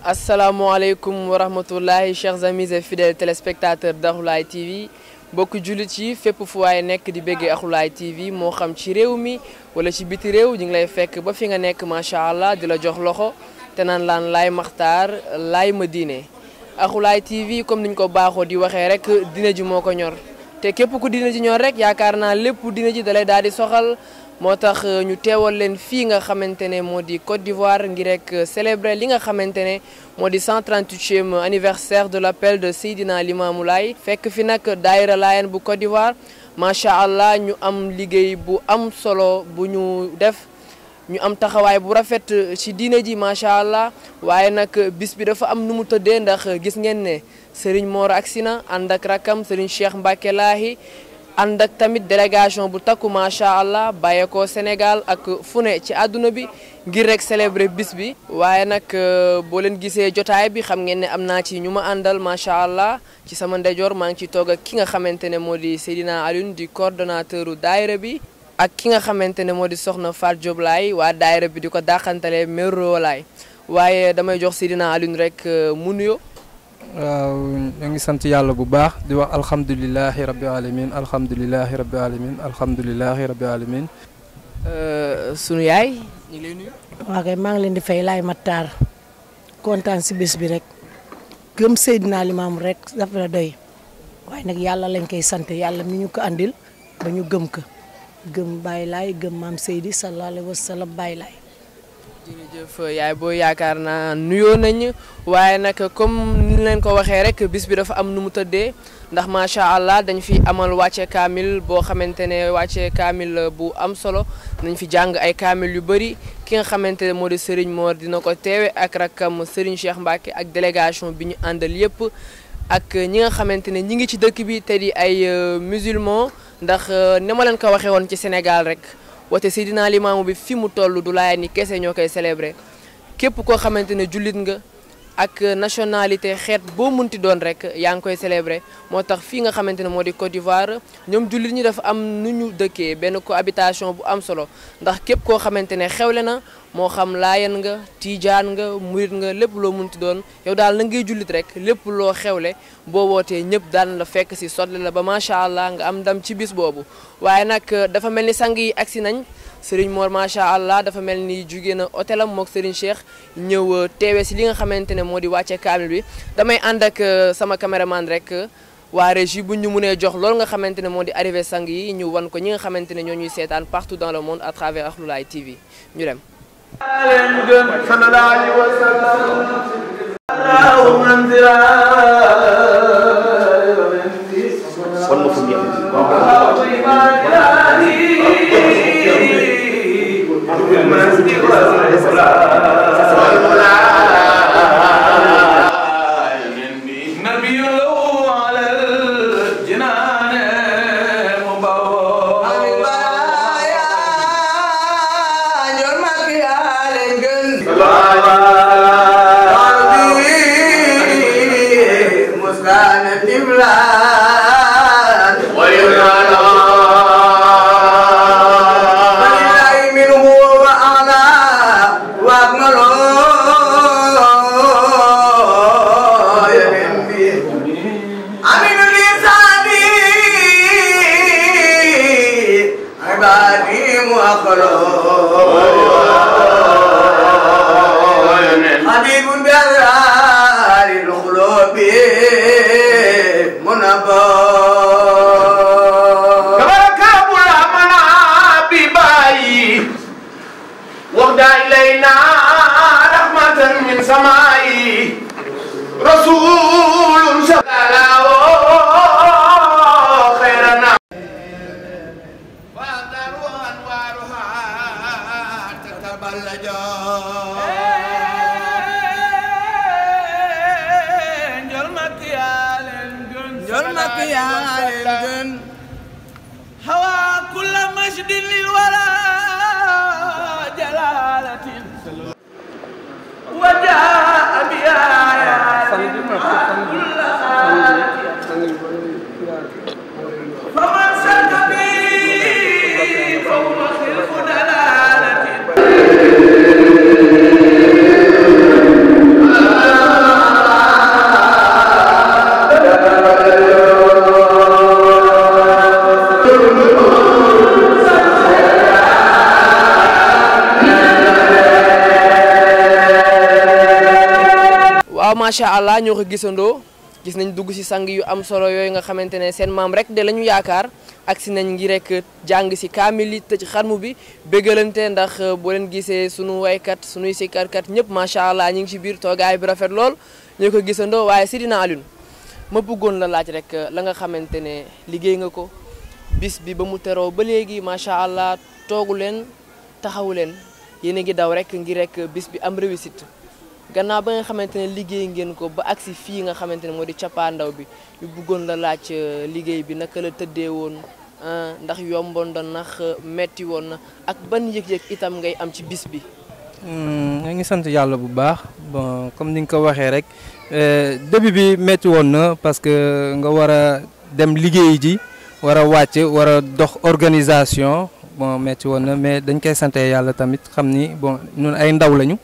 asalaamaaleykum wa rahmatullahi chers amis et fidèles téléspectateurs d'Akhloulaye TV mbokki jullit yi fépp fu waaye nekk di béggee Akhloulaye TV moo xam ci réew mi wala ci biti réew ñu ngi lay fekk ba fi nga nekk macha allah di la jox loxo te naan laan laay maxtaar laay ma diine Akhloulaye TV comme niñ ko baaxoo di waxee rek diine ji moo ko ñor te képp ku diine ji ñor rek yaakaar naa lépp diine ji dalay daal di soxal moo tax ñu teewal leen fii nga xamante ne moo di Côte d'Ivoire ngir rek célébrer li nga xamante ne moo di 138e anniversaire de l'appel de Seydina Limamou Laye fekk fi nag daayira Laayeen bu Côte d'Ivoire macha allah ñu am liggéey bu am solo bu ñu def ñu am taxawaay bu rafet ci diine ji macha allah waaye nag bis bi dafa am nu mu tëddee ndax gis ngeen ne Serigne Mor agsi na ànd ak rakam Serigne Cheikh Mbacké Lahi ànd ak tamit délégation bu takku macha allah bàyyeekoo Sénégal ak fu ne ci àdduna bi ngir rek célébrer bis bi. waaye nag boo leen gisee jotaay bi xam ngeen ne am naa ci ñu ma àndal macha allah ci sama ndeyjoor maa ngi ci toog ak ki nga xamante ne moo di Seydina Alioune di coordonnateur daayira bi. ak ki nga xamante ne moo di soxna Fatou Diop Laye waa daayira bi di ko dàqantale Mero Laye waaye damay jox Seydina Alioune rek mu nuyoo. waaw ñu ngi sant yàlla bu baax di wax alhamdulilahi rabbil alamin alhamdulilahi rabbil alamin alhamdulilahi rabbil alamin sunu yaay ñu ngi lay nuyu. waaw kay maa ngi leen di fay laay Matar kontaan si bés bi rek gëm Seydina Limamou rek dafa la doy waaye nag yàlla lañ koy sant yàlla mi ñu ko andil ba ñu gëm ko gëm Baye Laye gëm maam Seydi sallallahu alayhi wa sallam Baye Laye. jërëjëf yaay booy yaakaar naa nuyoo nañ waaye nag comme ni leen ko waxee rek bis bi dafa am nu mu tëddee ndax macha allah dañ fi amal wàcce kaamil boo xamante ne wàcce kaamil bu am solo nañ fi jàng ay kaamil yu bëri ki nga xamante ne moo di Serigne Mor dina ko teewe ak rakam Serigne Cheikh Mbacké ak délégation bi ñu àndal yëpp ak ñi nga xamante ne ñi ngi ci dëkk bi te di ay musulman ndax ni ma leen ko waxee woon ci Sénégal rek. woote Seydina Limamou bi fi mu toll du laay ni kese ñoo koy célébrer képp koo xamante ne jullit nga ak nationalité xeet boo munti doon rek yaa ngi koy célébrer moo tax fii nga xamante ne moo di Côte d'Ivoire ñoom jullit ñi dafa am nu ñu dëkkee benn cohabitation bu am solo ndax képp koo xamante ne xewle na moo xam laayeen nga tiijaan nga murit nga lépp loo munti doon yow daal na ngay jullit rek lépp loo xewle boo wootee ñëpp daan la fekk si sotle la ba macha allah nga am ndam ci bis boobu waaye nag dafa mel ni sang yi agsi nañ Serigne Mor macha allah dafa mel ni jugee na hôtelam mook Serigne Cheikh ñëw teewee si li nga xamante ne moo di wàcce kaamil bi damay ànd ak sama caméraman rek waa régie bu ñu mënee jox loolu nga xamante ne moo di arrivé sang yi ñu wan ko ñi nga xamante ne ñoo ñuy seetaan partout dans le monde à travers Akhloulaye TV ñu dem. waaw macha allah ñoo ko gisandoo gis nañ dugg si sang yu am solo yooyu nga xamante ne seen maam rek de la ñu yaakaar ak si nañ ngi rek jàng si kaamil yi te ci xarmu bi bégalante ndax boo leen gisee sunu waykat sunuy sikarkat ñëpp macha allah ñu ngi si biir toogaay bi rafet lool ñoo ko gisandoo waaye Seydina Alioune ma bëggoon la laaj rek la nga xamante ne liggéey nga ko bis bi ba mu teroo ba léegi macha allah toogu leen taxawu leen yéen a ngi daw rek ngir rek bis bi am réussite. gannaaw ba nga xamante ne liggéey ngeen ko ba agsi fii nga xamante ne moo di cappaandaw bi ñu bëggoon la laaj liggéey bi naka la tëddee woon ndax yomboon na ndax metti woon na ak ban yëg-yëg itam ngay am ci bis bi. ñu ngi sant yàlla bu baax bon comme ni nga ko waxee rek début bi metti woon na parce que nga war a dem liggéey ji war a wàcc war a dox organisation bon metti woon na mais dañ koy sante yàlla tamit xam ni bon ñun ay ndaw lañu.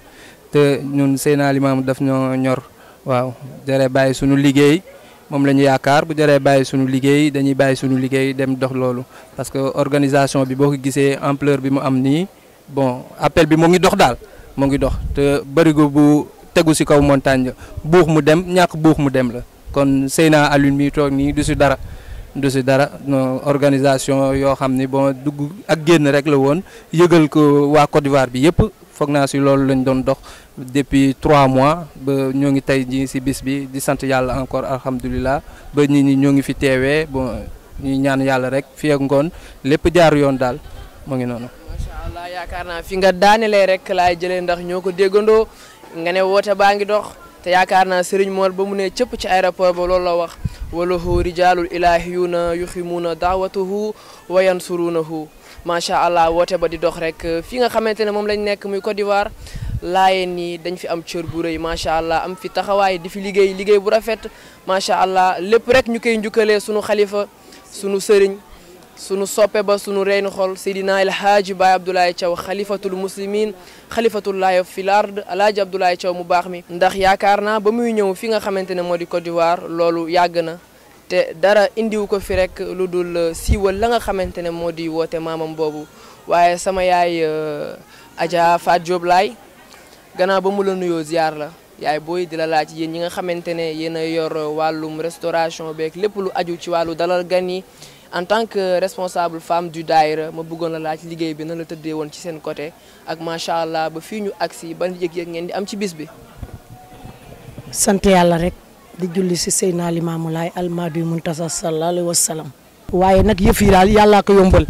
te ñun Seydina Limaamu daf ñoo ñor waaw jaree bàyyi suñu liggéey moom la ñu yaakaar bu jaree bàyyi suñu liggéey dañuy bàyyi suñu liggéey dem dox loolu parce que organisation bi boo ko gisee ampleur bi mu am nii bon appel bi mu ngi dox daal mu ngi dox te bërigo bu tegu si kaw montagne buux mu dem ñàkk buux mu dem la kon Seydina Alioune mi toog nii du si dara organisation yoo xam ni bon dugg ak génn rek la woon yëgal ko waa Côte d'Ivoire bi yëpp foog naa si loolu lañ doon dox depuis 3 mois ba ñoo ngi tey ji si bis bi di sant yàlla encore alhamdulilah ba nit ñi ñoo ngi fi teewee bon ñuy ñaan yàlla rek fii ak ngoon lépp jaar yoon daal mu ngi noonu. macha allah yaakaar naa fi nga daanelee rek laay jëlee ndax ñoo ko déggandoo nga ne woote baa ngi dox te yaakaar naa Serigne Mor ba mu ne cëpp ci aéroport ba loolu la wax walahu rijaalul ilaahiyuuna yuximuuna daawatahu wa yansuruunahu macha allah woote ba di dox rek fi nga xamante ne moom lañ nekk muy Côte d'Ivoire laayeen nii dañ fi am cër bu rëy macha allah am fi taxawaay di fi liggéey bu rafet macha allah lépp rek ñu koy njukkalee sunu xalifa sunu sëriñ sunu soppe ba sunu reenu xol Seydina El Hadji Baye Abdoulaye Thiaw xalifatul muslimin xalifatullahi fil ard Alaaji Abdoulaye Thiaw mu baax mi ndax yaakaar naa ba muy ñëw fi nga xamante ne moo di Côte d'Ivoire loolu yàgg na te dara indiwu ko fi rek lu dul siiwal la nga xamante ne moo di woote maamam boobu waaye sama yaay Adja Fat Diop laay gannaaw ba mu la nuyoo ziar la yaay booy di la laaj yéen ñi nga xamante ne yéen a yor wàllum restauration beeg lépp lu aju ci wàllu dalal gan yi en tant que responsable femme du daayira ma bëggoon la laaj liggéey bi na la tëddee woon ci seen côté ak macha allah ba fii ñu agsi ban yëg-yëg ngeen di am ci bis bi. sant yàlla rek di julli si Seydina Limaamu Laay almahdi muntasar sallallahu alayhi wa sallam. waaye nag yëf yi daal yàllaa ko yombal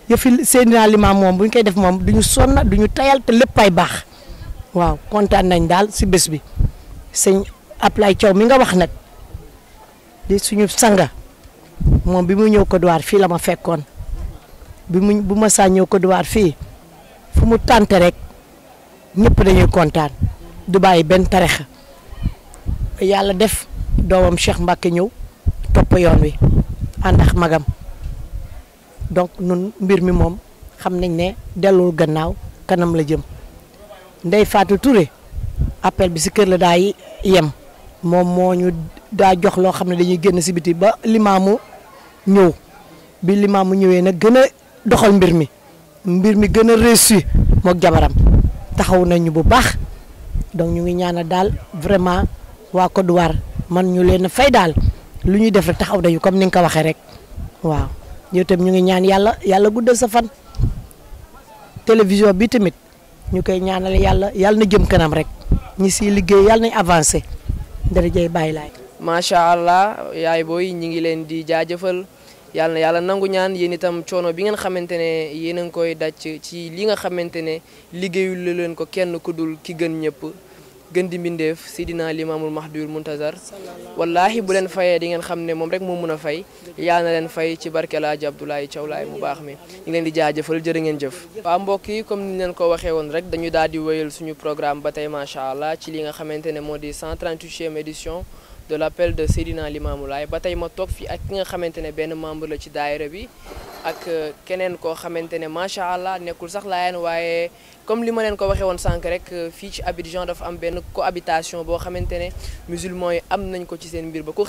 yëf yi Seydina Limaam moom bu ñu koy def moom du ñu sonn du ñu tayal te lépp ay baax waaw kontaan nañ daal si bés bi sëñ Ablaye Thiaw mi nga wax nag di suñu sanga. moom bi mu ñëw Côte d'Ivoire fii la ma fekkoon bu ma saa ñëw Côte d'Ivoire fii fu mu tànte rek ñëpp dañuy kontaan du bàyyi benn tarixa yàlla def doomam Cheikh Mbacke ñëw topp yoon wi ànd ak magam donc nun mbir mi moom xam nañ ne dellul gannaaw kanam la jëm Ndeye Fatou Touré appel bi si kër la daa yem moom moo ñu daa jox loo xam ne dañuy génn si biti ba limaamu ñëw bi limaamu ñëwee nag gën a doxal mbir mi gën a réussi mook jabaram taxaw nañu bu baax donc ñu ngi ñaanal daal vraiment waa Côte d'Ivoire man ñu leen fay daal lu ñuy def rek taxaw nañu comme ni nga ko waxee rek waaw yow tam ñu ngi ñaan yàlla guddal sa fan télévision bi tamit ñu koy ñaanal yàlla na jëm kanam rek ñi siy liggéey yàlla nañ avancé darajay bàyyi laay. macha allah yaay booy ñi ngi leen di jaajëfal yàlla na yàlla nangu ñaan yéen itam coono bi ngeen xamante ne yéen a ngi koy daj ci li nga xamante ne liggéeyul leen ko kenn ku dul ki gën ñëpp gën di mbindeef Seydina Limaamul Mahdiul Muntazar wallahi bu leen fayee di ngeen xam ne moom rek moo mën a fay yàlla na leen fay ci barke Alaaji Abdoulaye Thiaw Laay mu baax mi ñu ngi leen di jaajëfal jërë ngeen jëf. waaw mbokk yi comme ni leen ko waxee woon rek dañu daal di wéyal suñu programme ba tey macha allah ci li nga xamante ne moo di 138e édition de l'appel de Seydina Limamou Laye ba tey ma toog fii ak ki nga xamante ne benn membre la ci daayira bi ak keneen koo xamante ne macha allah nekkul sax laayeen waaye comme li ma leen ko waxee woon sànq rek fii ci Abidjan dafa am benn cohabitation boo xamante ne musulmans yi am nañ ko ci seen mbir ba ku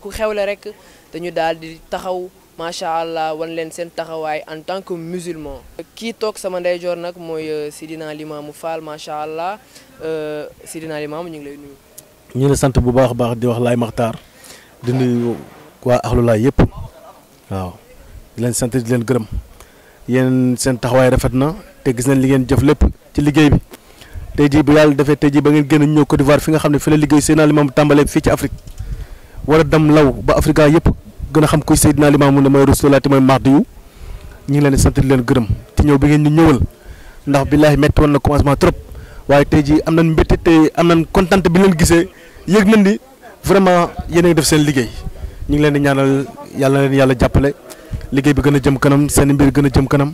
xewle rek dañu daal di taxaw macha allah wan leen seen taxawaay en tant que musulman. kii toog sama ndeyjoor nag mooy Seydina Limamou Fall macha allah Seydina Limamou ñu ngi lay nuyu. ñu la sant bu baax a baax di wax Laye Makhtar di nuyu waa Ahlou Laye yëpp waaw di leen sant di leen gërëm yéen seen taxawaay rafet na te gis nañ li ngeen jëf lépp ci liggéey bi tey jii bu yàlla defee tey jii ba ngeen génn ñëw Côte d'Ivoire fi nga xam ne fi la liggéey Seydina Limamou tàmbalee fii ci Afrique war a dem law ba Afrique yëpp gën a xam kuy Seydina Limamou ne mooy Rasulullah te mooy Mahdi yu ñu ngi leen di sant di leen gërëm ci ñëw bi ngeen ñu ñëwal ndax billaahi métti woon na commencement trop waaye tey jii am nañ mbétti te am nañ kontaan bi leen gisee yëg nañ ni vraiment yéen a ngi def seen liggéey ñu ngi leen di ñaanal yàlla leen yàlla jàppale liggéey bi gën a jëm kanam seen mbir gën a jëm kanam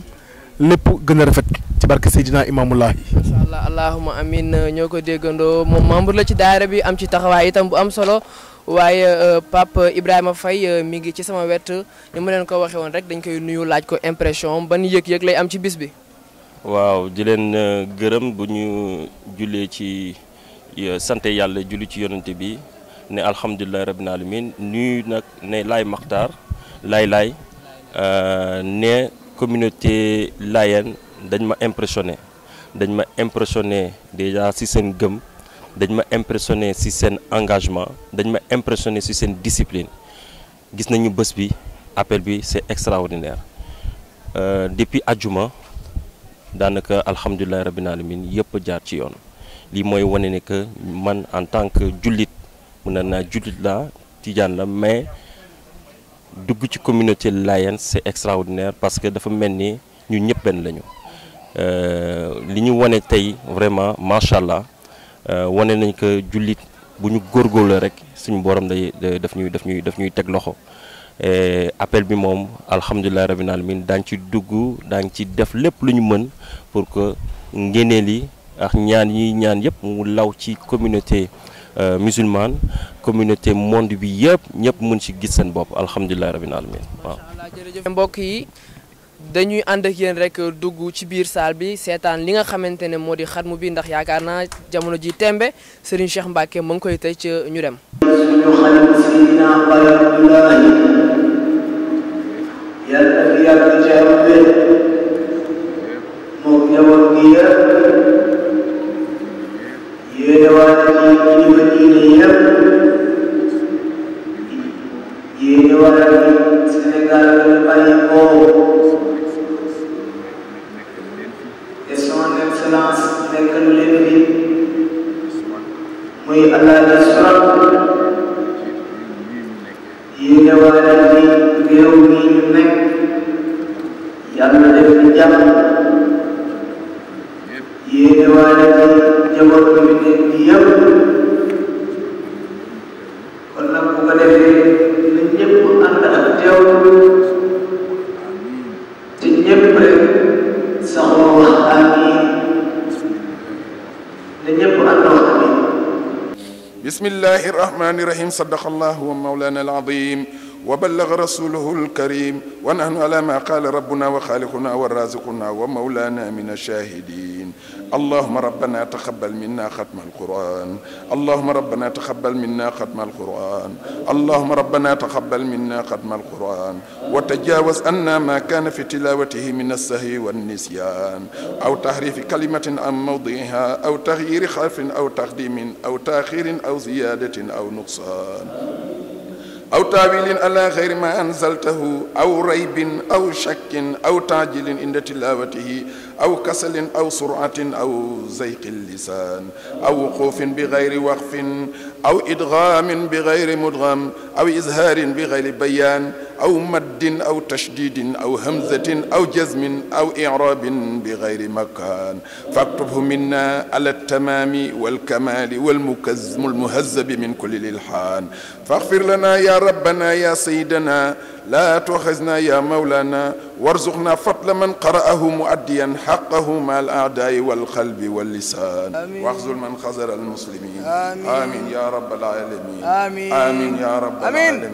lépp gën a rafet ci barke Seydina Imaamullahi. macha allah allahumma amin ñoo ko déggandoo moom membre la ci daayira bi am ci taxawaay itam bu am solo waaye Pape Ibrahima Faye mi ngi ci sama wet ni ma leen ko waxee woon rek dañ koy nuyu laaj ko impression ban yëg-yëg lay am ci bis bi. waaw di leen gërëm bu ñu jullee ci sant yàlla julli ci yonante bi ne alhamdulilah rabbil alamin nuyu nag ne Laye Makhtar Laye ne communauté layène dañ ma impressionné déjà ci seen gëm dañ ma impressionné ci seen engagement dañ ma impressionné ci seen discipline gis nañu bés bi appel bi c'est extraordinaire depuis ajuma daanaka alhamdulilah rabbil alamin yëpp jaar ci yoon lii mooy wane ne que man en tant que jullit mën naa jullit la tijaan la mais dugg ci communauté layène c'est extraordinaire parce que dafa mel ni ñu ñëpp benn lañu li ñu wane tey vraiment macha allah wane nañ que jullit bu ñu góorgóorlu rek suñu borom daf ñuy teg loxo appel bi moom alhamdulilah rabbil alamin daañ ci dugg daañ ci def lépp lu ñu mën pour que ngéneel yi ak ñaan yi ñaan yëpp mu law ci communauté musulmane communauté monde bi yëpp ñëpp mën ci gis seen bopp alhamdulilah rabbil alamin waaw. jërëjëf mbokk yi dañuy ànd ak yéen rek dugg ci biir salle bi seetaan li nga xamante ne moo di xatmu bi ndax yaakaar naa jamono ji tembe Serigne Cheikh Mbacke mu ngi koy tëj ñu dem. yéene waale ci kilifa diine yëpp yéene waale ci Sénégal bi bàyyi ko et son excellence nekkal leen fi muy Alaaji Sow yéene waale ci réew mi ñu nekk yàlla def ci jàmm yéene waale ci jaboot bi nekk yëpp kon nag bu ko defee na ñëpp ànd ak teewlu te ñëpp rek saxoo wax amiin na ñëpp ànd wax amiin. bismillahi rahmani rahim sadaqallahu wa mawlana al-azim وبلغ رسوله الكريم ونحن على ما قال ربنا وخالقنا ورازقنا ومولانا من الشاهدين اللهم ربنا تقبل منا ختم القرآن اللهم ربنا تقبل منا ختم القرآن اللهم ربنا تقبل منا ختم القرآن وتجاوز عنا ما كان في تلاوته من السهو والنسيان أو تحريف كلمة عن موضعها أو تغيير حرف أو تقديم أو تأخير أو زيادة أو نقصان أو تاويل على غير ما أنزلته أو ريب أو شك أو تعجيل عند تلاوته أو كسل أو سرعة أو زيق اللسان أو وقوف بغير وقف أو إدغام بغير مدغم أو إزهار بغير بيان أو مد أو تشديد أو همزة أو جزم أو إعراب بغير مكان فاكتبه منا على التمام والكمال والمهذب من كل الإلحان فاغفر لنا يا ربنا يا سيدنا لا تؤاخذنا يا مولانا وارزقنا فضل من قرأه مؤديا حقه مع الأعداء والقلب واللسان واخذل من خذل المسلمين آمين يا رب العالمين آمين يا رب العالمين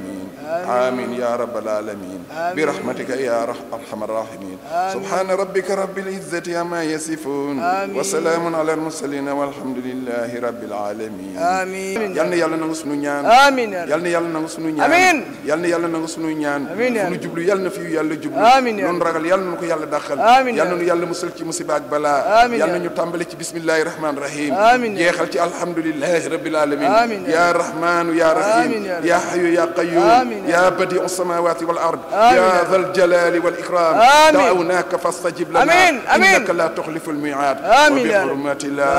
آمين يا رب العالمين برحمتك يا أرحم الراحمين سبحان ربك رب العزة عما يصفون وسلام على المرسلين والحمد لله رب العالمين آمين يالنا يالنا nangu sunu ñaan amiin yal na yàlla nangu sunu ñaan amiin yal na yàlla nangu sunu ñaan sunu jublu yal na fi yàlla jublu noonu ragal yal na ko yàlla dàqal yal na nu yàlla musal ci musiba ak balaa yal na ñu tàmbale ci bismillahi rahmaani rahim jeexal ci alhamdulillahi rabbil alamin ya rahmanu ya rahim ya hayyu ya qayyum ya badi'u samawati wal ard ya dhal jalali wal ikram da'awnaka fastajib lana innaka la tukhlifu al mi'ad wa bi hurmati la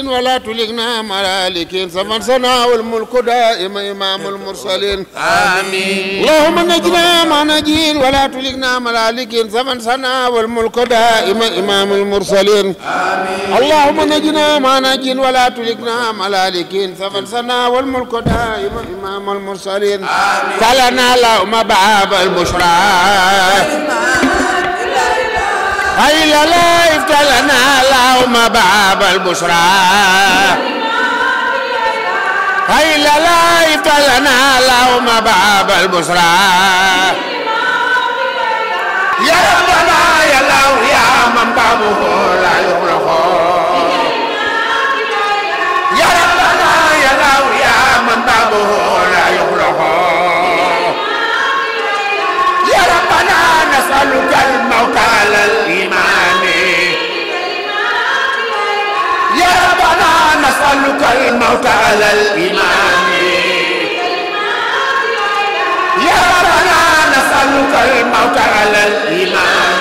ولا تلقنا ملائكين سمن سنا والملك دائم إمام المرسلين آمين اللهم نجنا ما نجين ولا تلقنا ملائكين سمن سنا والملك دائم إمام المرسلين آمين اللهم نجنا ما نجين ولا تلقنا ملائكين سمن سنا والملك دائم إمام المرسلين آمين فلنا اللهم باب البشرى هيا لا افتلنا اللهم باب البشرى هيا لا افتلنا اللهم باب البشرى يا ربنا يا الله يا من بابه لا يغلق يا ربنا يا الله يا من بابه لا يغلق يا ربنا نسألك الموت على الإيمان يا ربنا نسألك الموت على الإيمان يا ربنا نسألك الموت على الإيمان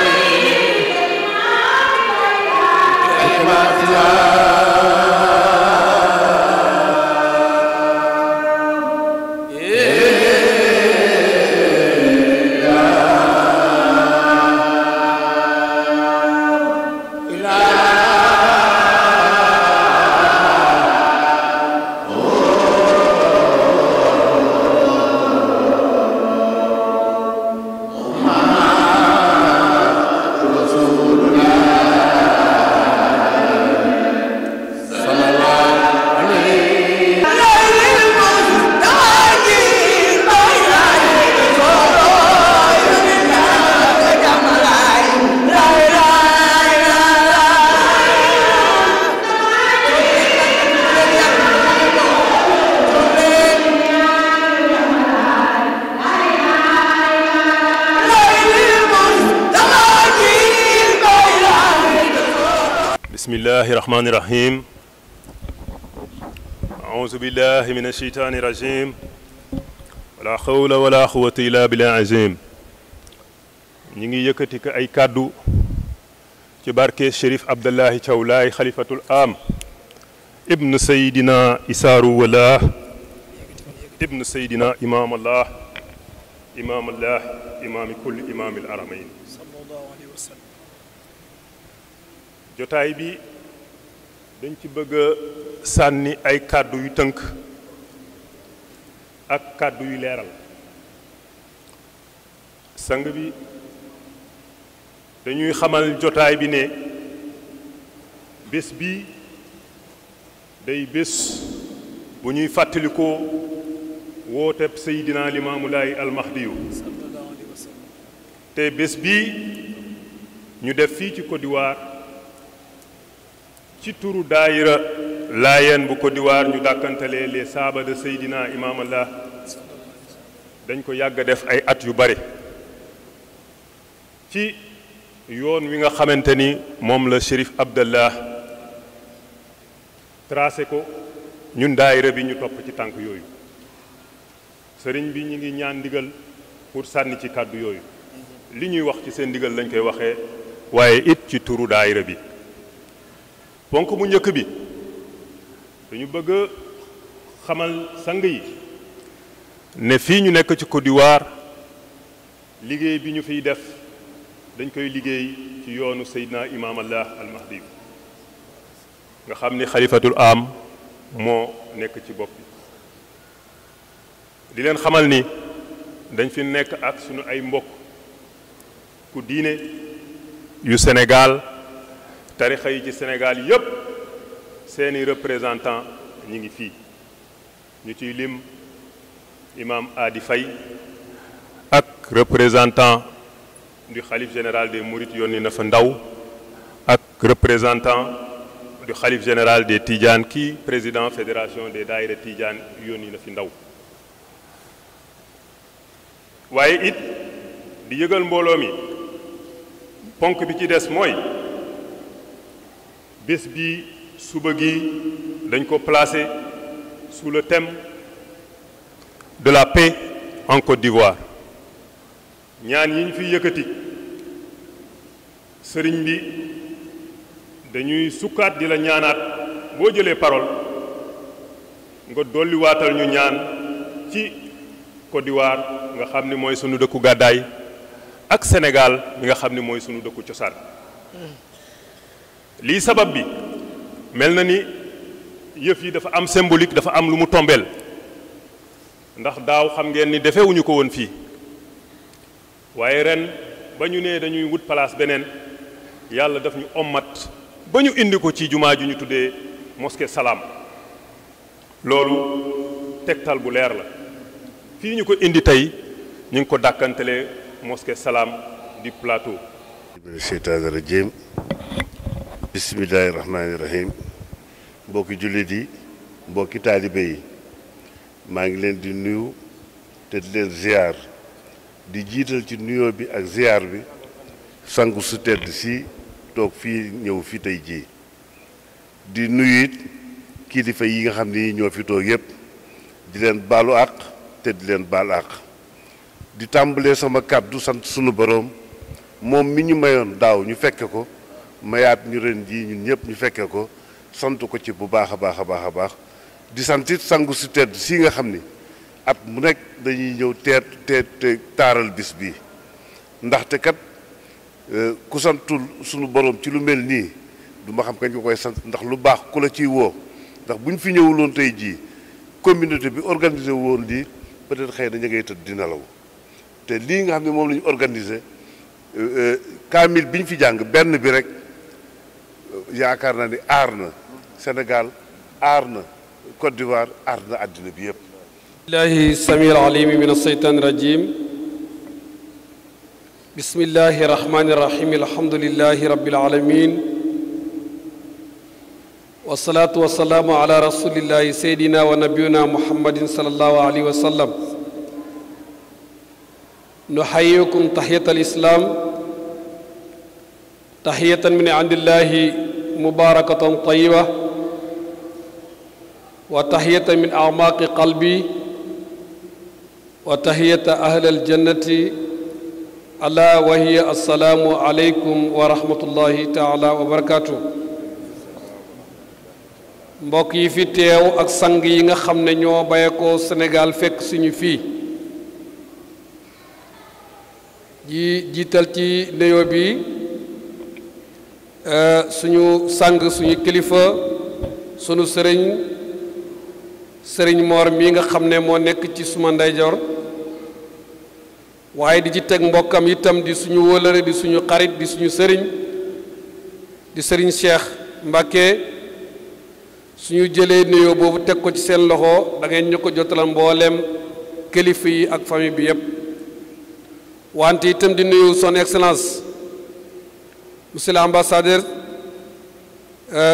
بسم الله الرحمن الرحيم أعوذ بالله من الشيطان الرجيم ولا حول ولا قوة إلا بالله العظيم نيغي يëkkati ko ay kàddu ci barke Chérif Abdallahi Thiaw Laye xalifatul am ibn Seydina Isaaru Wala ibn Seydina Imam Allah imaami kulli imaamil aramayn jotaay bi dañ ci bëgg a sànni ay kàddu yu tënk ak kàddu yu leeral sang bi dañuy xamal jotaay bi ne bés bi day bés bu ñuy fàttalikoo wooteb Seydina Limaamu Laay almahdiyu te bés bi ñu def fii ci Côte d'Ivoire ci turu daayira laayeen bu Côte d'Ivoire ñu dàkkantalee les saaba de Seydina Imam Allah dañ ko yàgg def ay at yu bare ci yoon wi nga xamante ni moom la Chérif Abdallah tracé ko ñun daayira bi ñu topp ci tànk yooyu sëriñ bi ñu ngi ñaan ndigal pour sànni ci kàddu yooyu li ñuy wax ci seen ndigal lañ koy waxee waaye it ci turu daayira bi ponk bu njëkk bi dañu bëgg a xamal sang yi ne fii ñu nekk ci Côte d'Ivoire liggéey bi ñu fiy def dañ koy liggéey ci yoonu Seydina Imam Allah al Mahdi nga xam ni xalifatul am moo nekk ci bopp bi di leen xamal ni dañ fi nekk ak sunu ay mbokk ku diine yu Sénégal tarixa yi ci Sénégal yépp seeni représentant ñi ngi fii ñu ciy lim imam Adi Faye ak représentant du khalife général des Mourides yónni na fa ndaw ak représentant du khalife général des Tidiane kii président fédération des daayira Tidiane yónni na fi ndaw waaye it di yëgal mbooloo mi ponk bi ci des mooy bés bi suba gi dañ ko placé sous le thème de la paix en Côte d'Ivoire ñaan yi ñu fi yëkkati sëriñ bi dañuy sukkaat di la ñaanaat boo jëlee parole nga dolliwaatal ñu ñaan ci Côte d'Ivoire nga xam ni mooy sunu dëkku gàddaay ak Sénégal mi nga xam ni mooy sunu dëkku cosaan lii sabab bi mel na ni yëf yi dafa am symbolique dafa am lu mu tombeel ndax daaw xam ngeen ni defewuñu ko woon fii waaye ren ba ñu nee dañuy wut place beneen yàlla daf ñu ommat ba ñu indi ko ci jumaa ju ñu tuddee mosquée Salam loolu tegtal bu leer la fii ñu ko indi tey ñu ngi ko dàkkantelee mosquée Salam du plateau. mina sheytaani rajim bismillahi rahmaani rahim mbokki jullit yi mbokki taalibe yi maa ngi leen di nuyu te di leen ziar di jiital ci nuyoo bi ak ziar bi sangu su tedd si toog fii ñëw fi tey jii di nuyu it kilifa yi nga xam ni ñoo fi toog yépp di leen baalu àq te di leen baal àq di tàmbalee sama kàddu sant sunu boroom moom mi ñu mayoon daaw ñu fekke ko mayaat ñu ren jii ñun ñëpp ñu fekke ko sant ko ci bu baax a baax a baax a baax di santit sangu si tedd si nga xam ni at mu nekk dañuy ñëw te taaral bis bi ndaxte kat ku santul sunu borom ci lu mel nii du ma xam kañ ko koy sant ndax lu baax ku la ciy woo ndax bu ñu fi ñëwuloon tey jii communauté bi organisé woon lii peut-être xëy na ñu ngay tëdd di nelaw te lii nga xam ne moom la ñu organisé kaamil bi ñu fi jàng benn bi rek yaakaar naa ni aar na Sénégal aar na Côte d'Ivoire aar na àddina bi yëpp. billahi samil alimi min alsheytan irajim bismillahi rahmani irrahim alhamdulilahi rabbil alamin wasalaatu wasalaamu ala rasulillahi seydina wa nabiyuna muhammadin sallallahu alayhi wa sallam nuxayikum taxiyat alislam taxiyatan min indillahi mubarakatan tayiba wa taxiyatan min acmaaqi qalbi wa taxiyata ahli aljannati ala wa hiya assalaamu aleykum wa rahmatullahi taala wa barakatuh mbokk yi fi teew ak sang yi nga xam ne ñoo baye ko Sénégal fekk suñu fii ji jiital ci nuyoo bi suñu sang suñu kilifa sunu sëriñ Mor mii nga xam ne moo nekk ci suma ndeyjoor waaye di ci teg mbokkam itam di suñu wóolëre di suñu xarit di suñu sëriñ di sëriñ Cheikh Mbacké suñu jëlee nuyoo boobu teg ko ci seen loxo da ngeen ñu ko jotal mboolem kilifa yi ak famille bi yépp wante itam di nuyu son excellence monsieur l'ambassadeur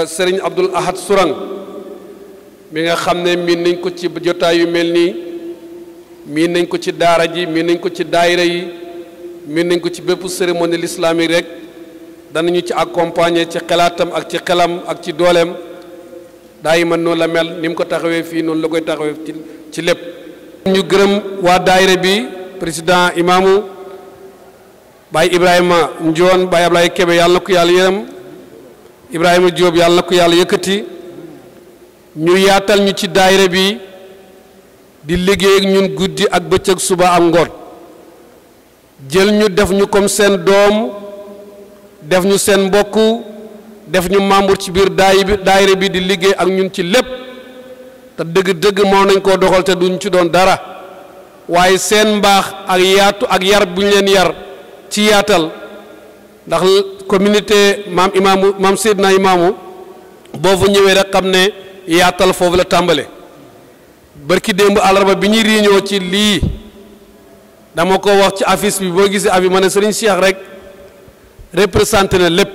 Serigne Abdoul Ahad Sourang mi nga xam ne miin nañ ko ci jotaay yu mel nii miin nañ ko ci daara ji miin nañ ko ci daayira yi miin nañ ko ci bépp cérémonie islamique rek danañu ci accompagner ci xalaatam ak ci xelam ak ci dooleem daay man noonu la mel ni mu ko taxawee fii noonu la koy taxawee ci lépp. ñu gërëm waa daayira bi président imaamu Baye Ibrahima Njoon Baye Ablaye Kebe yàlla na ko yàlla yërëm Ibrahima Diop yàlla na ko yàlla yëkkati ñu yaatal ñu ci daayira bi di liggéey ak ñun guddi ak bëccëg suba ak ngoon jël ñu def ñu comme seen doom def ñu seen mbokk def ñu membre ci biir daayira bi di liggéey ak ñun ci lépp te dëgg-dëgg moo nañ koo doxal te duñ ci doon dara waaye seen mbaax ak yaatu ak yar bu ñu leen yar ci yaatal ndax communauté maam Seydina Imaamu boo fa ñëwee rek xam ne yaatal foofu la tàmbale barki démb àllarba bi ñuy réunion ci lii dama ko wax ci affiche bi boo gisee affiche ma ne Serigne Cheikh rek représenté na lépp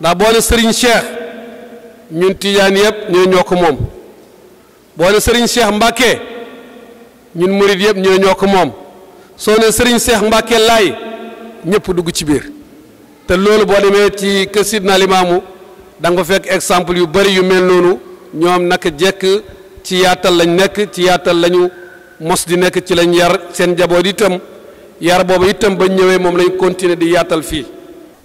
ndax boo ne Serigne Cheikh ñun tijaan yëpp ñoo ko moom boo ne Serigne Cheikh Mbacke ñun murid yëpp ñoo ko moom soo ne Serigne Cheikh Mbacke laay ñëpp dugg ci biir te loolu boo demee ci kër Sidna Limaamu da nga fa fekk exemple yu bari yu mel noonu ñoom naka jekk ci yaatal lañ nekk ci yaatal lañu mos di nekk ci lañ yar seen njaboot itam yar boobu itam ba ñëwee moom lañ continuer di yaatal fii.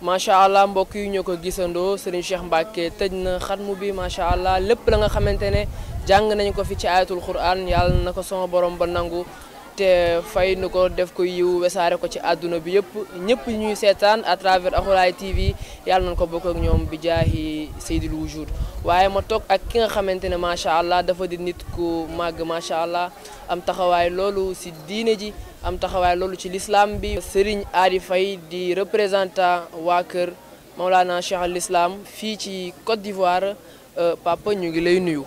macha allah mbokk yi ñoo ko gisandoo Serigne Cheikh Mbacke tëj na xatmu bi macha allah lépp la nga xamante ne jàng nañu ko fi ci ayatul quran yàlla na ko sama borom ba nangu te fay nu ko def ko yiw wesaare ko ci àdduna bi yëpp ñëpp ñuy seetaan à travers Akhloulaye TV yàlla nañ ko bokk ak ñoom bi jaahi Seydil Wujud waaye ma toog ak ki nga xamante ne macha allah dafa di nit ku màgg macha allah am taxawaay loolu si diine ji am taxawaay loolu ci l'islam bi Serigne Adi Faye di représentant waa kër Maulana Cheikh al Islam fii ci Côte d'Ivoire papa ñu ngi lay nuyu.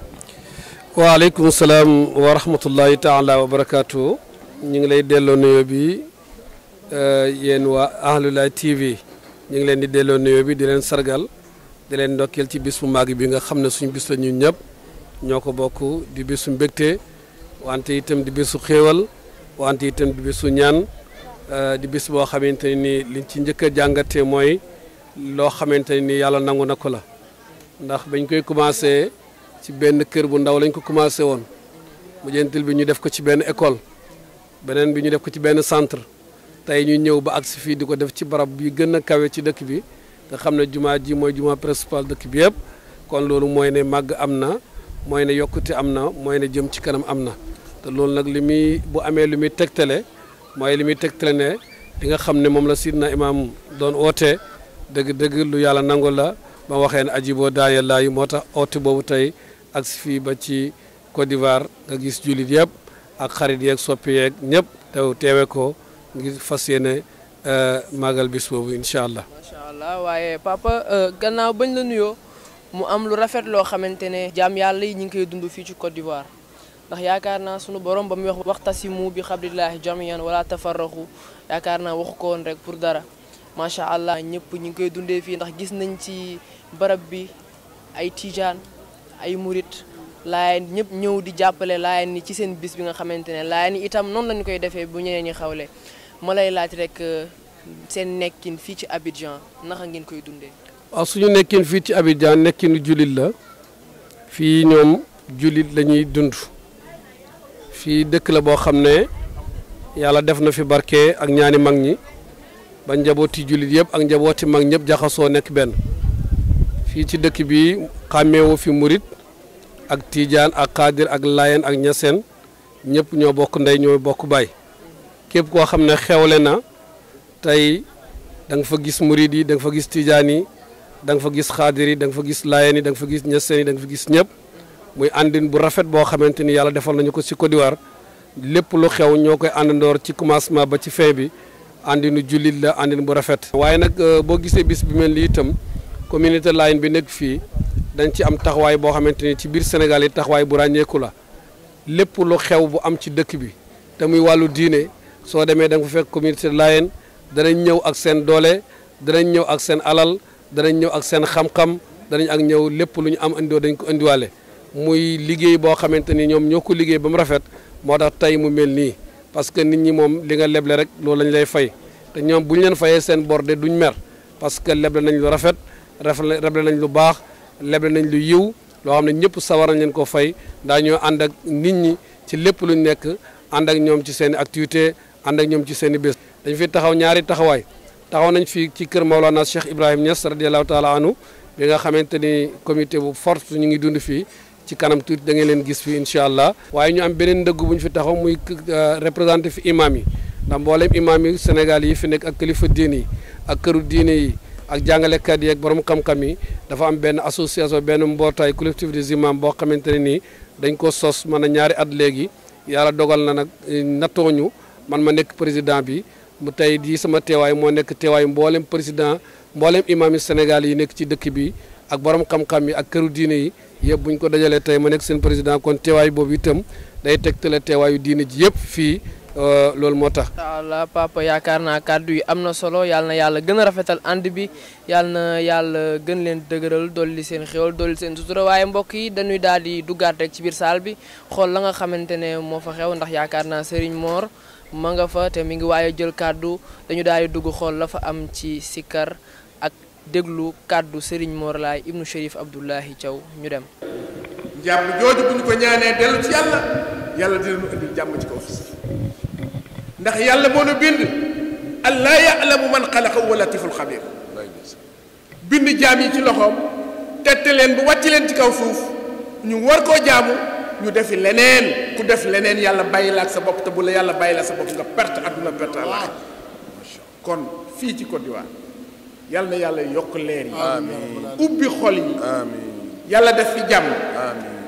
waaleykum salaam wa rahmatullahi taala wa barakaatu. ñu ngi lay delloo nuyoo bi yéen waa Akhloulaye TV ñu ngi leen di delloo nuyoo bi di leen sargal di leen ndokkeel ci bis bu màgg bi nga xam ne suñu bis la ñun ñëpp ñoo ko bokk di bisu mbégte wante itam di bisu xéewal wante itam di bisu ñaan di bis boo xamante ni liñ ci njëkk a jàngatee mooy loo xamante ni yàlla nangu na ko la ndax bañ koy commencé ci benn kër bu ndaw lañ ko commencé woon mujjantil bi ñu def ko ci benn école beneen bi ñu def ko ci benn centre tey ñu ñëw ba agsi fii di ko def ci barab bi gën a kawe ci dëkk bi nga xam ne jumaa ji mooy jumaa principal dëkk bi yëpp kon loolu mooy ne màgg am na mooy ne yokkute am na mooy ne jëm ci kanam am na te loolu nag li muy bu amee li muy tegtale mooy li muy tegtale ne li nga xam ne moom la Sidna Imaam doon oote dëgg-dëgg lu yàlla nangu la ba waxee ne ajiboo daaya laayi moo tax oote boobu tey agsi fii ba ci Côte d'Ivoire nga gis jullit yëpp ak xarit yeeg soppi yeeg ñëpp teewe ko ngir fas yéene màggal bis boobu incha allah. macha allah waaye papa gannaaw bañ la nuyoo mu am lu rafet loo xamante ne jaam yàlla yi ñu ngi koy dund fii ci Côte d'Ivoire ndax yaakaar naa sunu borom ba muy wax waxtasimu bi xablillahi jamian wala tafarraxu yaakaar naa waxu ko woon rek pour dara macha allah ñëpp ñu ngi koy dundee fii ndax gis nañ ci barab bi ay tijaan ay murit laayeen ñëpp ñëw di jàppale laayeen ni ci seen bis bi nga xamante ne laayeen ni itam noonu lañu koy defee bu ñeneen ñi xawle ma lay laaj rek seen nekkin fii ci Abidjan naka ngeen koy dundee. waaw suñu nekkin fii ci Abidjan nekkinu jullit la fii ñoom jullit la ñuy dund fii dëkk la boo xam ne yàlla def na fi barke ak ñaani mag ñi ba njabooti jullit yëpp ak njabooti mag ñëpp jaxasoo nekk benn fii ci dëkk bi xàmmeewu fi murit ak tiijaan ak xaadir ak laayeen ak ñaseen ñëpp ñoo bokk ndey ñoo bokk baay képp koo xam ne xewle na tey da nga fa gis murit yi da nga fa gis tiijaan yi da nga fa gis xaadir yi da nga fa gis laayeen yi da nga fa gis ñaseen yi da nga fa gis ñëpp muy àndin bu rafet boo xamante ni yàlla defal nañu ko ci Côte d'Ivoire lépp lu xew ñoo koy àndandoor ci commencement ba ci fin bi àndinu jullit la àndin bu rafet. waaye nag boo gisee bis bi mel ni itam communauté laayeen bi nekk fii dañ ci am taxawaay boo xamante ni ci biir Sénégal yi taxawaay bu ràññeeku la lépp lu xew bu am ci dëkk bi te muy wàllu diine soo demee da nga fa fekk communauté laayeen danañ ñëw ak seen doole danañ ñëw ak seen alal danañ ñëw ak seen xam-xam danañ ak ñëw lépp lu ñu am indoo dañ ko indiwaale muy liggéey boo xamante ni ñoom ñoo ko liggéey ba mu rafet moo tax tey mu mel nii parce que nit ñi moom li nga leble rek loolu lañ lay fay te ñoom bu ñu leen fayee seen bor de duñ mer parce que leble nañ lu rafet leble nañ lu baax leble nañ lu yiw loo xam ne ñëpp sawar nañ leen ko fay daa ñoo ànd ak nit ñi ci lépp luñ nekk ànd ak ñoom ci seen i activité ànd ak ñoom ci seen i bés dañ fi taxaw ñaari taxawaay taxaw nañ fii ci kër Maolana Cheikh Ibrahim Niass radiallahu taala anhu bi nga xamante ni comité bu forte ñu ngi dund fii ci kanam tuuti da ngeen leen gis fii incha allah waaye ñu am beneen ndëgg bu ñu fi taxaw muy représenté fi imam yi ndax mboolem imam yi Sénégal yi fi nekk ak kilifa diine yi ak këru diine yi ak jàngalekat yi ak borom xam-xam yi dafa am benn association benn mbootaay collectif des imams boo xamante ne nii dañ ko sos mën a ñaari at léegi yàlla dogal na nag nattooñu man ma nekk président bi mu tey di sama teewaay moo nekk teewaay mboolem président mboolem imam yi Sénégal yi nekk ci dëkk bi ak borom xam-xam yi ak këru diine yi yëpp bu ñu ko dajalee tey ma nekk seen président kon teewaay boobu itam day tegtale teewaayu diine ji yëpp fii loolu moo tax. incha allah papa yaakaar naa kàddu yi am na solo yàlla na yàlla gën a rafetal ànd bi yàlla na yàlla gën leen dëgëral dolli seen xéwal dolli seen sutura waaye mbokk yi dañuy daal di duggaat rek ci biir saal bi xool la nga xamante ne moo fa xew ndax yaakaar naa Serigne Mor ma nga fa te mi ngi waaye jël kàddu dañu daal di dugg xool la fa am ci sikkar ak déglu kàddu Serigne Mor Laye ibnu Chérif Abdoulahi Thiaw ñu dem. jàmm jooju bu ñu ko ñaanee dellu ci yàlla yàlla dina nu indil jàmm ci kaw suuf ndax yàlla moo nu bind allaa ya'lamu man xalaqa wa latiful xabir bind jaam yi ci loxoom tette leen bu wàcc leen ci kaw suuf ñu war koo jaamu ñu defi leneen ku def leneen yàlla bàyyi la ak sa bopp te bu la yàlla bàyyi la sa bopp nga perte adduna perte àllax kon fii ci Côte d'Ivoire yàlla na yàlla yokk leer yi ubbi xol yi yàlla def fi jàmm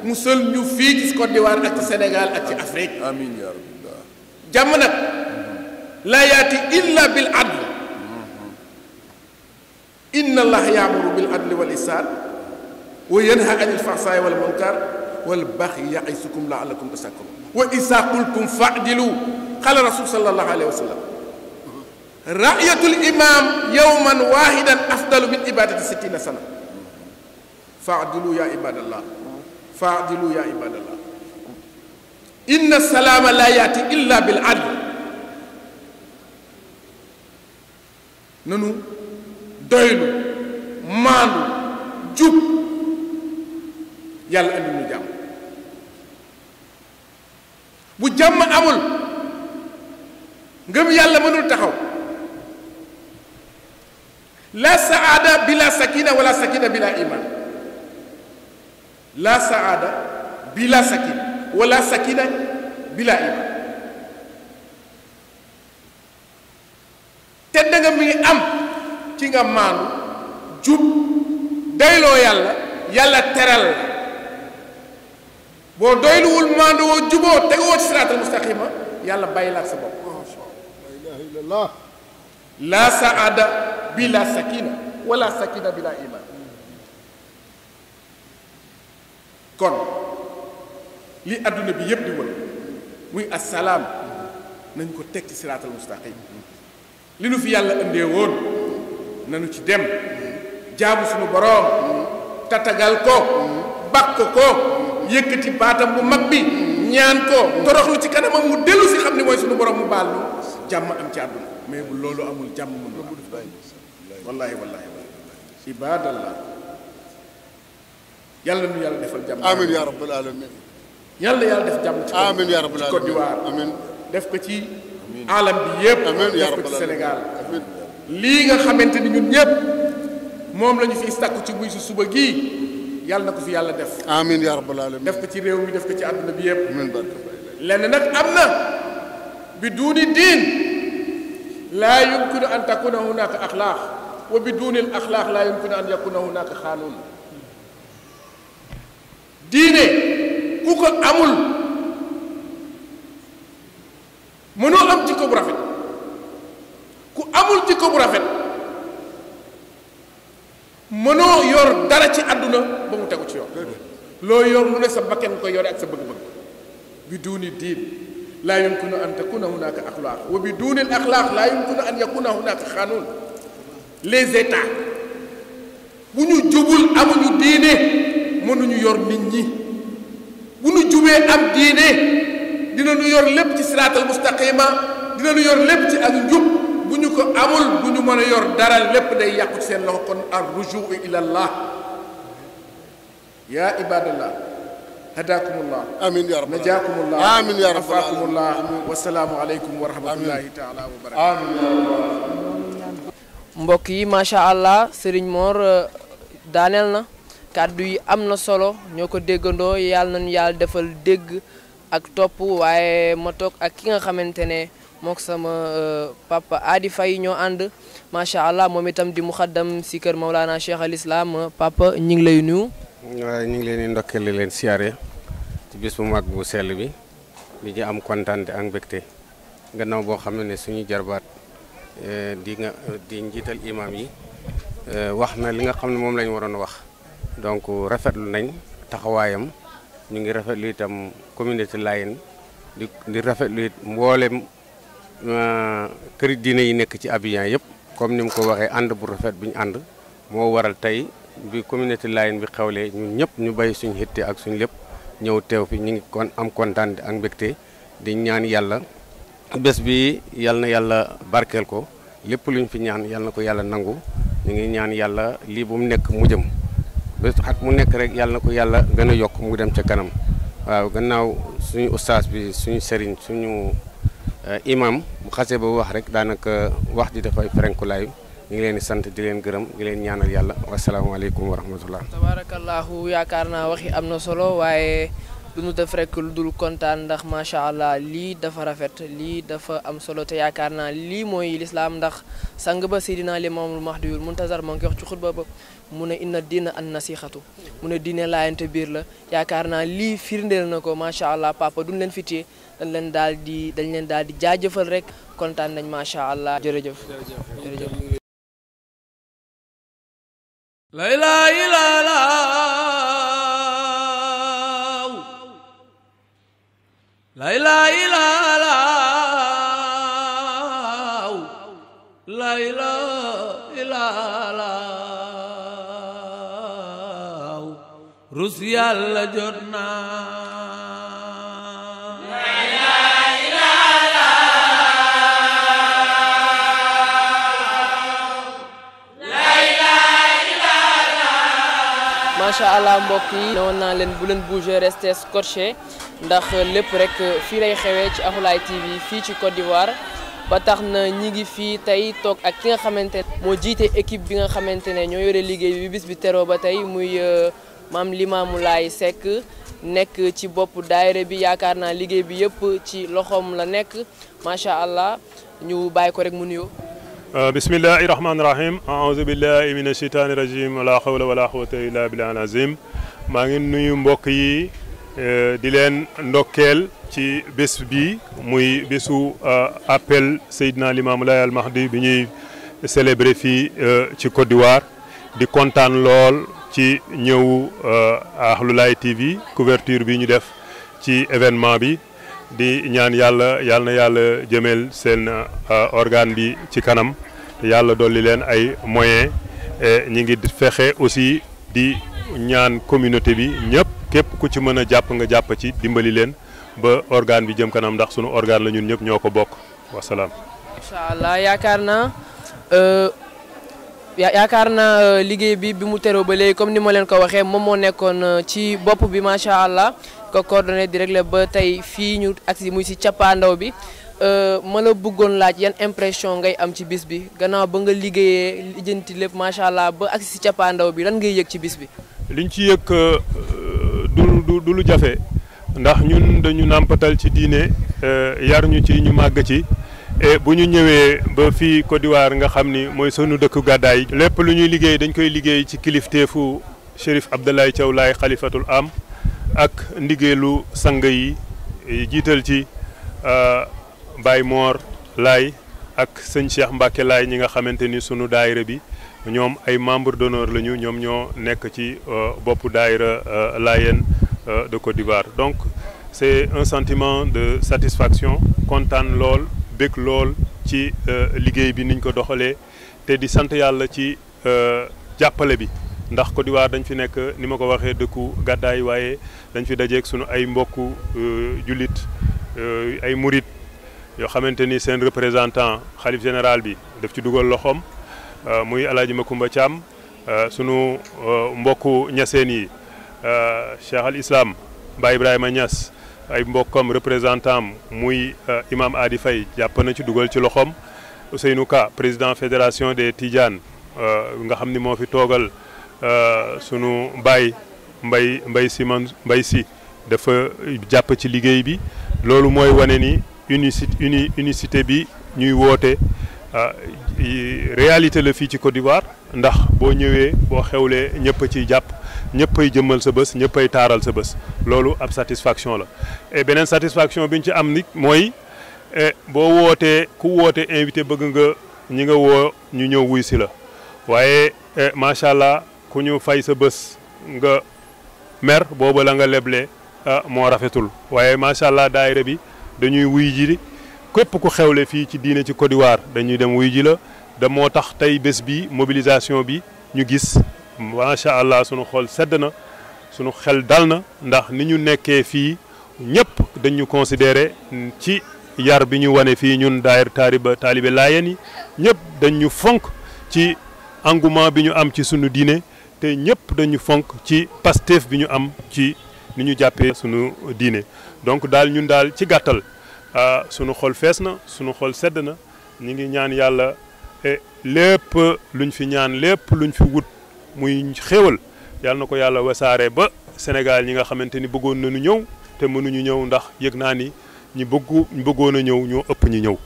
musal ñu fii ci Côte d'Ivoire ak ci Sénégal ak ci Afrique jàmm nag laa yaati illa bil adl inna allaha yaamuru bil adli wal ihsan wa yanha anil fahsaa'i wal munkar wal baxyi ya'izukum la'allakum tashkurun wa izaa qultum fa'dilu qala rasul sallallahu alayhi wa sallam ra'yatul imam yawman wahidan afdalu min ibadati 60 sana fa'dilu ya ibadallah fa'dilu ya ibadallah inna salaama la yaati illa bil adl nanu doylu maandu jub yàlla andi nu jàmm bu jàmm amul ngëm yàlla mënul taxaw la saada bila sakina wala sakina bila iman la saada bila sakina wala sakina bila iman tedd nga mi ngi am ci nga maandu jub doyloo yàlla yàlla teral la boo doyluwul maandu woo juboo tegoo ci siraatal mustaqima yàlla bàyyi la ak sa bopp la saada bila sakina wala sakina bila iman kon li adduna bi yëpp di wër muy assalaam nañ ko teg ci siraatal mustaqim li nu fi yàlla indee woon nanu ci dem jaamu suñu boroom tatagal ko bakk ko yëkkati baatam bu mag bi ñaan ko toroxlu ci kanamam mu dellu si xam ne mooy suñu boroom mu baal ñu jàmm am ci àdduna mais bu loolu amul jàmm mun na wallahi wallahi ibadallah yàlla nu yàlla defal jàmm amiin ya rabbal alamin yàlla yàlla def jàmm ci amiin ya rabbal alamin Côte d'Ivoire amiin def ko ci alam bi yëpp def ko ci Sénégal lii nga xamante ni ñun ñëpp moom la ñu fi sàkku ci muy si suba gii yàlla na ko fi yàlla def amiin ya rabbal alamin def ko ci réew mi def ko ci àdduna bi yëpp lenn nag am na bi duuni diin laa yumkinu an takuna hunaka axlaaq wa bi duunil axlaaq laa yumkinu an yakuna hunaka xaanuun diine ku ko amul mënoo am jikko bu rafet ku amul jikko bu rafet mënoo yor dara ci àdduna ba mu tegu ci yoon loo yor lu ne sa bakken koy yore ak sa bëgg-bëgg bi duuni diin laa yumkinu an takuna hunaka axlaaq wa bi duunil axlaaq laa yumkinu an yakuna hunaka xaanuun les états bu ñu jubul amuñu diine mënuñu yor nit ñi bu ñu jubee am diine dinañu yor lépp ci siraatal mustaqima dinañu yor lépp ci ak njub bu ñu ko amul bu ñu mën a yor dara lépp day yàqu ci seen loxo kon ar rujuu ila allah ya ibadallah hadakumullah amin ya rabbal najakumullah amin ya rabbal afakumullah wasalaamu aleykum wa rahmatullahi taala wa barakatuh mbokk yi macha allah Serigne Mor daaneel na kàddu yi am na solo ñoo ko déggandoo yàlla nañu yàlla defal dégg ak topp waaye ma toog ak ki nga xamante ne mook sama papa Adi Faye ñoo ànd macha allah moom itam di muxaddam si kër Maulana Cheikh al Islam papa ñu ngi lay nuyu. waaye ñu ngi leen di ndokkeel leen siyaare ci bis bu mag bu sell bi di ci am kontaan ak mbégte gannaaw boo xam ne suñu jarbaat di njiital imam yi wax na li nga xam ne moom lañ waroon wax donc rafetlu nañ taxawaayam ñu ngi rafetlu itam communauté Layène di rafetlu it mboolem këri diine yi nekk ci Abidjan yëpp comme ni mu ko waxee ànd bu rafet bi ñu ànd moo waral tey bi communauté Layène bi xewlee ñun ñëpp ñu bàyyi suñu xitte ak suñu lépp ñëw teew fi ñu ngi kon am kontaan ak mbégte di ñaan yàlla bés bi yal na yàlla barkeel ko lépp luñ fi ñaan yal na ko yàlla nangu ñu ngi ñaan yàlla lii bu mu nekk mu jëm bés at mu nekk rek yal na ko yàlla gën a yokk mu dem ca kanam waaw gannaaw suñu ustaas bi suñu sëriñ suñu imam bu xasee ba wax rek daanaka wax ji dafay ferenkulaay ñu ngi leen di sant di leen gërëm di leen ñaanal yàlla wasalaamaaleykum wa rahmatullah tabarakallahu yaakaar naa waxi am na solo waaye du ñu def rek lu dul kontaan ndax macha allah lii dafa rafet lii dafa am solo te yaakaar naa lii mooy lislaam ndax sang ba Seydina Limaamul Mahdiyul Muntazar moo ngi wax ci xutba ba mu ne inna diina an nasixatu mu ne diine laayante biir la yaakaar naa lii firndeel na ko macha allah papa duñ leen fi téye dañ leen daal di jaajëfal rek kontaan nañ macha allah jërëjëf jërëjëf. la ilaha illallah la ilaha illallah la ilaha illallah rus yàlla jot naa macha allah mbokk yi newoon naa leen bu leen bouger rester scotché ndax lépp rek fii lay xewee ci Ahlulaye TV fii ci Côte d'Ivoire ba tax na ñi ngi fii tey toog ak ki nga xamante ne moo jiite équipe bi nga xamante ne ñoo yore liggéey bi bis bi teroo ba tey muy maam Limaamu Laay Seck nekk ci bopp daayira bi yaakaar naa liggéey bi yëpp ci loxoom la nekk macha allah ñu bàyyi ko rek mu nuyoo. bismillahi rahmaani rahim aouzu billahi mina sheytaani rajim wala hawla wala quwwata illa billahi azim maa ngi nuyu mbokk yi di leen ndokkeel ci bés bi muy bésu appel Seydina Limaamu Laay al Mahdi bi ñuy célébrer fii ci Côte d'Ivoire di kontaan lool ci ñëw Ahlulaye TV couverture bi ñu def ci événement bi di ñaan yàlla na yàlla jëmeel seen organe bi ci kanam yàlla dolli leen ay moyens ñi ngi fexe aussi di ñaan communauté bi ñëpp képp ku ci mën a jàpp nga jàpp ci dimbali leen ba organe bi jëm kanam ndax sunu organe la ñun ñëpp ñoo ko bokk wasalaam. incha allah yaakaar naa liggéey bi mu teroo ba léegi comme ni ma leen ko waxee moom moo nekkoon ci bopp bi macha allah ko coordonné di régler ba tey fii ñu agsi muy si cappaandaw bi ma la bëggoon laaj yan impression ngay am ci bis bi gannaaw ba nga liggéeyee lijjanti lépp macha allah ba agsi si cappaandaw bi lan ngay yëg ci bis bi. liñ ci yëg du lu jafe ndax ñun dañu nàmpatal ci diine yar ñu ci ñu màgg ci. et bu ñu ñëwee ba fii Côte d'Ivoire nga xam ni mooy sunu dëkku gàddaay lépp lu ñuy liggéey dañ koy liggéey ci kilifteefu Chérif Abdoulaye Thiaw Laye xalifatul am ak ndigeelu sang yi jiital ci Baye Mor Laye ak sëñ Cheikh Mbacke Laye ñi nga xamante ni sunu daayira bi ñoom ay membre d'honneur lañu ñoom ñoo nekk ci boppu daayira Layène de Côte d'Ivoire donc c'est un sentiment de satisfaction kontaan lool bëgg lool ci liggéey bi niñ ko doxalee te di sant yàlla ci jàppale bi ndax Côte d'Ivoire dañ fi nekk ni ma ko waxee dëkku gàddaay waaye dañ fi dajeeg sunu ay mbokku jullit ay murit yoo xamante ni seen représentant xalif général bi daf ci dugal loxoom muy Alaaji Makumba Thiam sunu mbokku ñaseen yi Cheikh al Islam Baye Ibrahima Niass ay mbokkam représentant muy imam Adi Faye jàpp na ci dugal ci loxoom Ousseynou Ka président fédération des Tidiane nga xam ni moo fi toogal sunu baay Mbay si dafa jàpp ci liggéey bi loolu mooy wane ni unicité bi ñuy woote réalité la fii ci Côte d'Ivoire ndax boo ñëwee boo xewlee ñëpp a ciy jàpp ñëppay jëmmal sa bés ñëppay taaral sa bés loolu ab satisfaction la et beneen satisfaction bi ñu ci am nit mooy boo wootee ku woote invité bëgg nga ñi nga woo ñu ñëw wuy si la waaye macha allah ku ñu fay sa bés nga mer booba la nga leble moo rafetul waaye macha allah daayira bi dañuy wuy ji képp ku xewle fii ci diine ci Côte d'Ivoire dañuy dem wuy ji la da moo tax tey bés bi mobilisation bi ñu gis macha allah sunu xol sedd na sunu xel dal na ndax ni ñu nekkee fii ñëpp dañu considéré ci yar bi ñu wane fii ñun daayira taalibe Laayeen yi ñëpp dañu fonk ci engouement bi ñu am ci sunu diine te ñëpp dañu fonk ci Pastef bi ñu am ci ni ñu jàppee sunu diine donc daal ñun daal ci gàttal sunu xol fees na sunu xol sedd na ñu ngi ñaan yàlla lépp luñ fi ñaan lépp luñ fi wut muy xéewal yàlla na ko yàlla wasaare ba Sénégal ñi nga xamante ni bëggoon nañu ñëw te mënuñu ñëw ndax yëg naa ni ñi bëggoon a ñëw ñoo ëpp ñi ñëw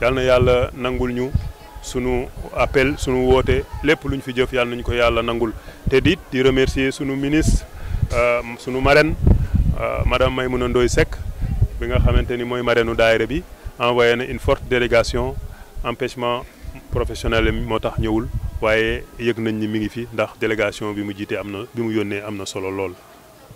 yàlla na yàlla nangul ñu sunu appel sunu woote lépp luñ fi jëf yàlla nañu ko yàlla nangul te dit di remercier sunu ministre sunu marraine madame Maymouna Ndoye Seck bi nga xamante ni mooy marraine daayira bi envoyé na une forte délégation empêchement professionnel moo tax ñëwul waaye yëg nañ ni mi ngi fi ndax délégation bi mu jiite am na bi mu yónnee am na solo lool.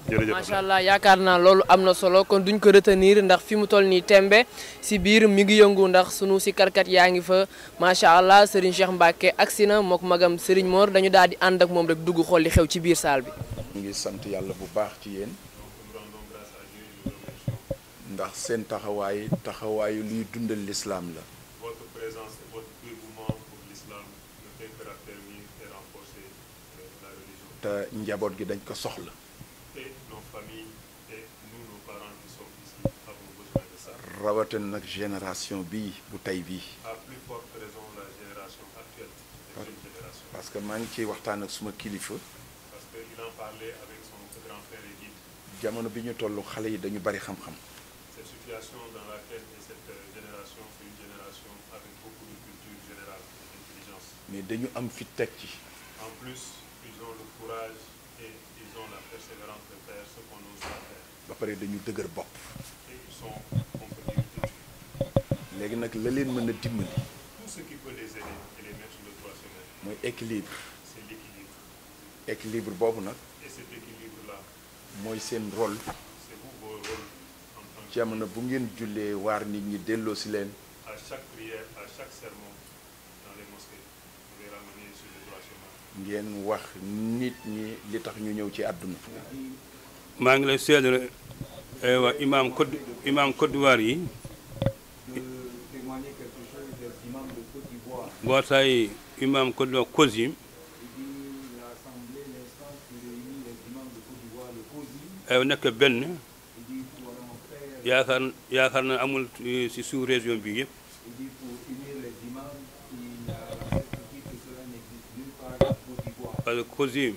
jërëjëf macha allah yaakaar naa loolu am na solo kon duñ ko retenir ndax fi mu toll nii tembe si biir mi ngi yëngu ndax sunu si karkat yaa ngi fa macha allah Serigne Cheikh Mbacke agsi na mook magam Serigne Mor dañu daal di ànd ak moom rek dugg xool li xew ci biir saal bi. ñu ngi sant yàlla bu baax ci yéen ndax seen taxawaayu luy dundal l'islam la. Votre présence et votre dévouement pour l'islam ne fait que raffermir et renforcer la religion. te njaboot gi dañ ko soxla. Et nos familles et nous, nos parents qui sommes ici, avons besoin de ça. rawatina nag génération bii bu tey bii. À plus forte raison la génération actuelle, la jeune génération. parce que maa ngi ciy waxtaan ak suma kilifa. Parce qu'il en parlait avec son grand frère et guide. jamono bi ñu toll xale yi dañu bari xam-xam. Cette situation dans laquelle est cette génération, c'est une génération avec beaucoup de culture générale et d'intelligence. mais dañu am fit teg ci. En plus, ils ont le courage et ils ont la persévérance de faire ce qu'on n'ose pas faire. ba pare dañu dëgër bopp. Et ils sont, on peut dire, têtus. léegi nag la leen mën a dimbali. Tout ce qui peut les aider et les mettre sur le droit chemin. mooy équilibre. C'est l'équilibre. équilibre boobu nag. Et cet équilibre-là, mooy seen rôle. c'est vous vos rôles en tant que... jamono bu ngeen jullee waar nit ñi delloo si leen. À chaque prière, à chaque sermon dans les mosquées, vous les ramenez sur le droit chemin. ngeen wax nit ñi li tax ñu ñëw ci àdduna. maa ngi lay seedal waa imam Côte d'Ivoire yi mbootaay imam Côte d'Ivoire COSIM nekk benn yaakaar na amul ci sous région bi yëpp parce que COSIM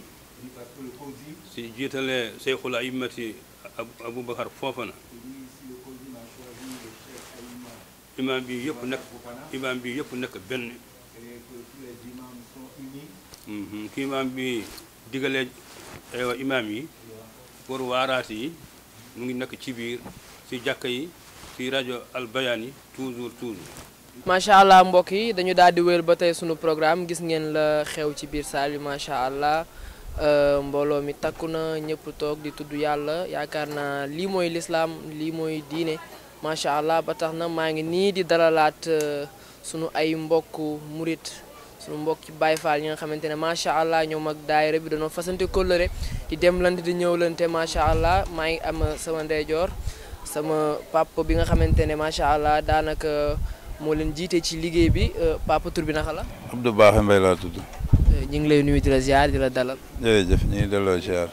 si jiitale Seyxul Aïmmati Aboubacar Fofana imam bi yëpp nekk benn ki imam bi digale imam yi pour waaraat yi mu ngi nekk ci biir ci jàkka yi ci rajo Al Bayaan yi toujours macha allah mbokk yi dañu daal di wéyal ba tey sunu programme gis ngeen la xew ci biir saal bi macha allah mbooloo mi takku na ñëpp toog di tudd yàlla yaakaar naa lii mooy lislaam lii mooy diine macha allah ba tax na maa ngi nii di dalalaat sunu ay mbokk murit sunu mbokk ci Baye Fall ñi nga xamante ne macha allah ñoom ak daayira bi dañoo fasante kóllëre di demlante di ñëwlante macha allah maa ngi am sama ndeyjoor sama papa bi nga xamante ne macha allah daanaka moo leen jiite ci liggéey bi papa tur bi naka la. Abdou Baaxe Mbay laa tudd. ñu ngi lay nuyu di la ziar di la dalal. jërëjëf ñu ngi delloo ziar.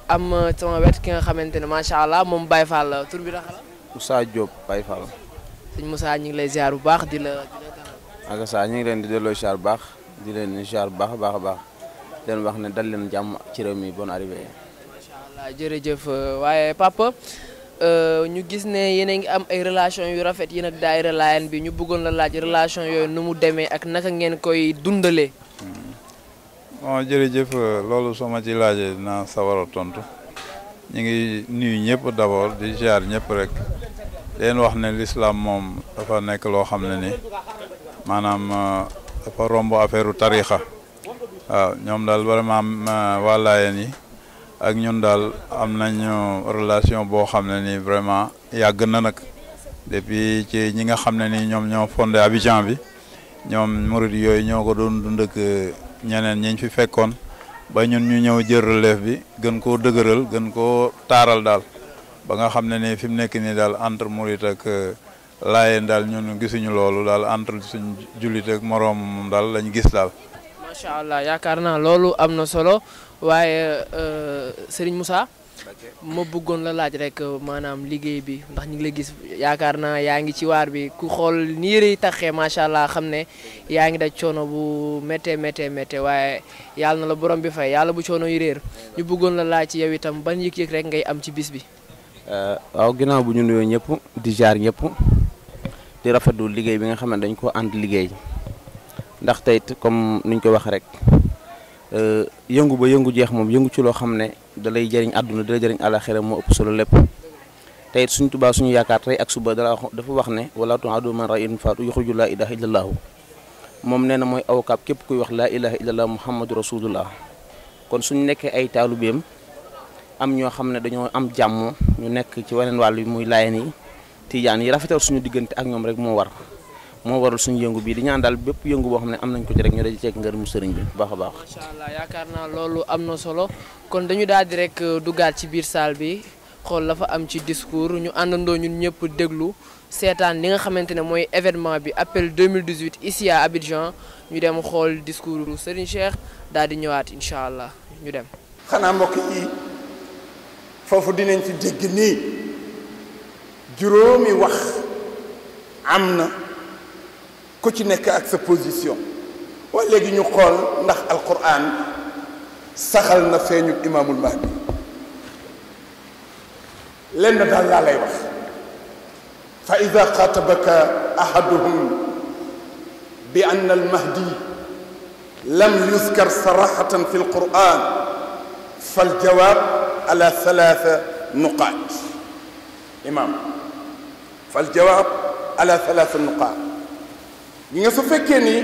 am sama wet ki nga xamante ne macha allah moom Baye Fall la tur bi naka la. Moussa Diop Baye Fall. sëñ Moussa ñu ngi lay ziar bu baax di la dalal. ak saa ñu ngi leen di delloo ziar bu baax di leen ziar bu baax a baax a baax di leen wax ne dal leen jàmm ci réew mi bonne arrivée. macha allah jërëjëf waaye papa ñu gis ne yéen a ngi am ay relation yu rafet yéen ak daayira Laayeen bi ñu bëggoon la laaj relation yooyu nu mu demee ak naka ngeen koy dundalee. bon jërëjëf loolu soo ma ci laajee dinaa sawar a tontu ñu ngi nuyu ñëpp d'abord di ziar ñëpp rek leen wax ne l'islam moom dafa nekk loo xam ne ni maanaam dafa romb affaire tarixa waaw ñoom daal vraiment waa Laayeen yi ak ñun daal am nañu relation boo xam ne ni vraiment yàgg na nag depuis ci ñi nga xam ne ni ñoom ñoo fondé Abidjan bi ñoom murid yooyu ñoo ko doon dund ak ñeneen ñiñ fi fekkoon ba ñun ñu ñëw jël relève bi gën koo dëgëral gën koo taaral daal ba nga xam ne ni fi mu nekk nii daal entre murid ak Laayeen daal ñun gisuñu loolu daal entre suñ jullit ak moroom daal lañ gis daal. macha allah yaakaar naa loolu am na solo waaye Serigne Moussa ma bëggoon la laaj rek maanaam liggéey bi ndax ñu ngi la gis yaakaar naa yaa ngi ci waar bi ku xool ni yëre yi taxee macha allah xam ne yaa ngi daj coono bu méttee waaye yàlla na la borom bi fay yàlla bu coono yi réer ñu bëggoon la laaj ci yow itam ban yëg-yëg rek ngay am ci bis bi. waaw ginnaaw bu ñu nuyoo ñëpp di jaar ñëpp di rafetlu liggéey bi nga xam ne dañ ko ànd liggéey ndax tey comme niñ ko wax rek. yëngu ba yëngu jeex moom yëngu ci loo xam ne da lay jëriñ àdduna da lay jëriñ àlaxira moo ëpp solo lépp te it suñ Tuubaa suñu yaakaar tey ak suba dafa wax ne wala tu'adu man ra'in faatu yuxriju laa ilaha illallahu moom nee na mooy awkaab képp kuy wax laa ilaha illallah muhammadu rasulullah kon suñu nekkee ay taalubeem am ñoo xam ne dañoo am jàmm ñu nekk ci weneen wàll yi muy Laayeen yi Tijaan yi rafetal suñu diggante ak ñoom rek moo waral suñu yëngu bii di ñaan daal bépp yëngu boo xam ne am nañ ko ci rek ñu dañu ceeg ngërëmu sëriñ bi baax a baax. macha allah yaakaar naa loolu am na solo kon dañu daal di rek duggaat ci biir salle bi xool la fa am ci discours ñu àndandoo ñun ñëpp déglu seetaan li nga xamante ne mooy événement bi appel 2018 ici à Abidjan ñu dem xool discours Serigne Cheikh daal di ñëwaat incha allah ñu dem. xanaa mbokk yi foofu dinañ ci dégg nii juróomi wax am na. ku ci nekk ak sa position waaye léegi ñu xool ndax alquran saxal na feeñu imaamul mahdi lenn daal laa lay wax fa ida xaatabaka ahaduhum bi anna almahdi lam yuskar sarahatan fi alquran faljawab ala thalatha nuqaat imam faljawab ala thalatha nuqaat ñi nga su fekkee ni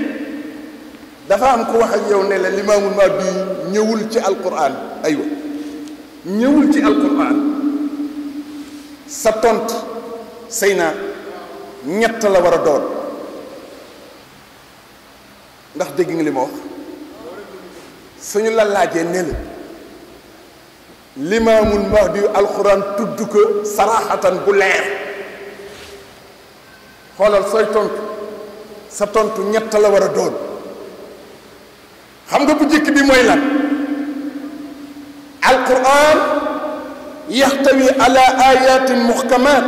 dafa am ku wax ak yow ne la limaamul mahdi ñëwul ci alquran aywa ñëwul ci alquran sa tontu sëy na ñett la war a doon ndax dégg nga li ma wax suñu la laajee ne la limaamul mahdi alquran tudd ko saraxatan bu leer xoolal sooy tontu sa tontu ñett la war a doon xam nga bu njëkk bi mooy lan alquran yaxtawi ala ayatin muhkamat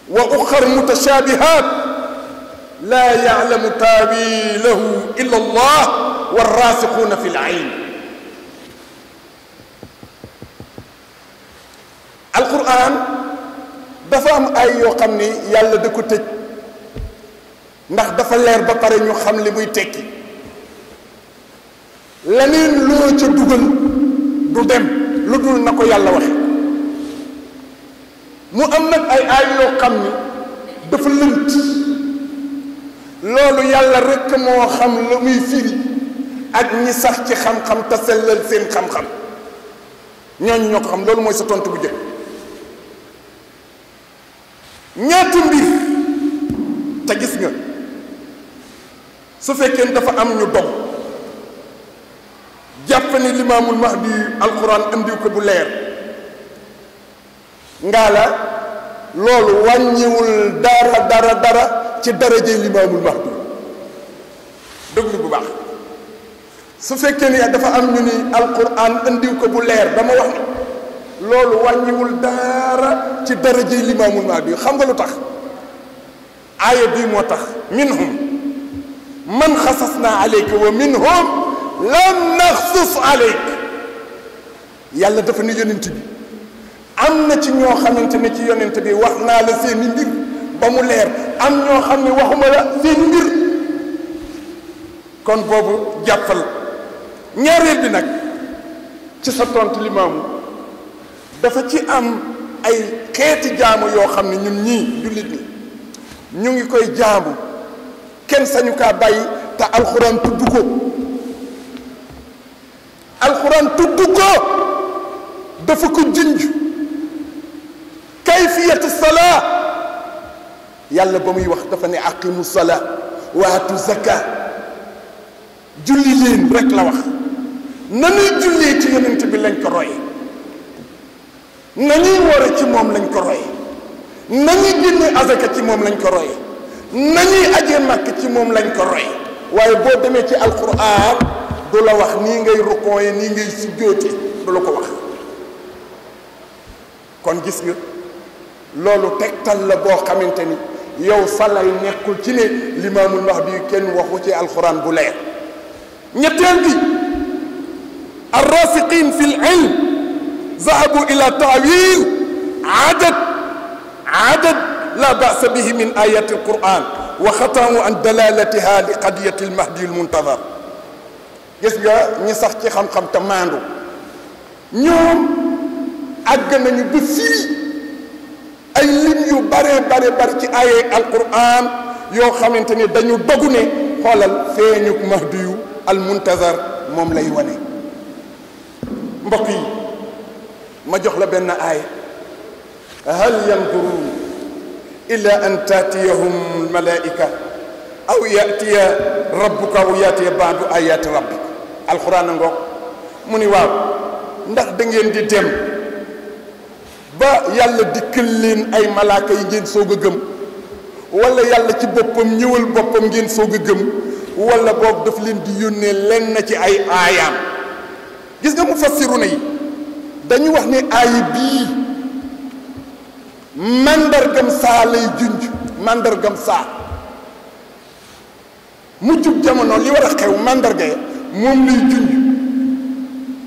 wa uxar mutashabihat la yalamu taawilahu illa allah warrasixuuna fi lilm alquran dafa am ay yoo xam ni yàlla da ko tëj ndax dafa leer ba pare ñu xam li muy tekki leneen loo ca dugal du dem lu dul na ko yàlla waxe mu am nag ay aay yoo xam ni dafa lënt loolu yàlla rekk moo xam la muy firi ak ñi sax ci xam-xam te sellal seen xam-xam ñooñu ñoo ko xam loolu mooy sa tontu bu jëkk ñaata mbir te gis nga su fekkee dafa am ñu dog jàpp ni limaamul mahdi alquran andiw ko bu leer ngaa la loolu wàññiwul dara ci daraje limaamul mahdi déglu bu baax su fekkee ni dafa am ñu ni alquran indiw ko bu leer dama wax ni loolu wàññiwul dara ci daraje limaamul mahdi xam nga lu tax aaya bii moo tax minhum man xasasna alayka wa minhum lam naxsus alayk yàlla dafa ni yonent bi am na ci ñoo xamante ne ci yonent bi wax naa la seeni mbir ba mu leer am ñoo xam ne waxuma la seeni mbir kon boobu jàppal ñaareel bi nag ci sa tontu limaamu dafa ci am ay xeeti jaamu yoo xam ne ñun ñii jullit ñi ñu ngi koy jaamu kenn sañu kaa bàyyi te alxuraan tudd ko alxuraan tudd ko dafa ko junj kayfiyatu salaa yàlla ba muy wax dafa ne aqimu salaa waatu zaka julli leen rek la wax nañuy jullee ci yonent bi lañ ko roye nañuy woore ci moom lañ ko roye nañuy génne azaka ci moom lañ ko roye nañuy ajee màkk ci moom lañ ko roye waaye boo demee ci alquran du la wax nii ngay rukkooye nii ngay sujjóote du la ko wax kon gis nga loolu tegtal la boo xamante ni yow salay nekkul ci ne limaamul mahdi kenn waxu ci alquran bu leer ñetteel bi arrasiqin fi l ilm zahabu ila taawil adad la ba'sa bihi min ayati alquran wa xatamu an dalalatiha li qadiyati almahdi almuntazar gis nga ñi sax ci xam-xam te maandu ñoom àgg nañu ba firi ay lim yu bare ci ayay alquran yoo xamante ni dañu dogu ne xoolal feeñuk mahdi yu almuntazar moom lay wane mbokk yi ma jox la benn aaya hal yanzurun illa an taatiyahum almalaika aw yatiya rabbuka aw yatiya baadu ayati rabbika alquran a ngoog mu ni waaw ndax da ngeen di dem ba yàlla dikkal leen ay malaaka yi ngeen soog a gëm wala yàlla ci boppam ñëwal boppam ngeen soog a gëm wala boog daf leen di yónnee lenn ci ay aayaam gis nga mufassiruna yi dañu wax ne aaya bii mandargam saa lay junj mandargam saa mujjub jamono li war a xew mandarga ya moom lay junj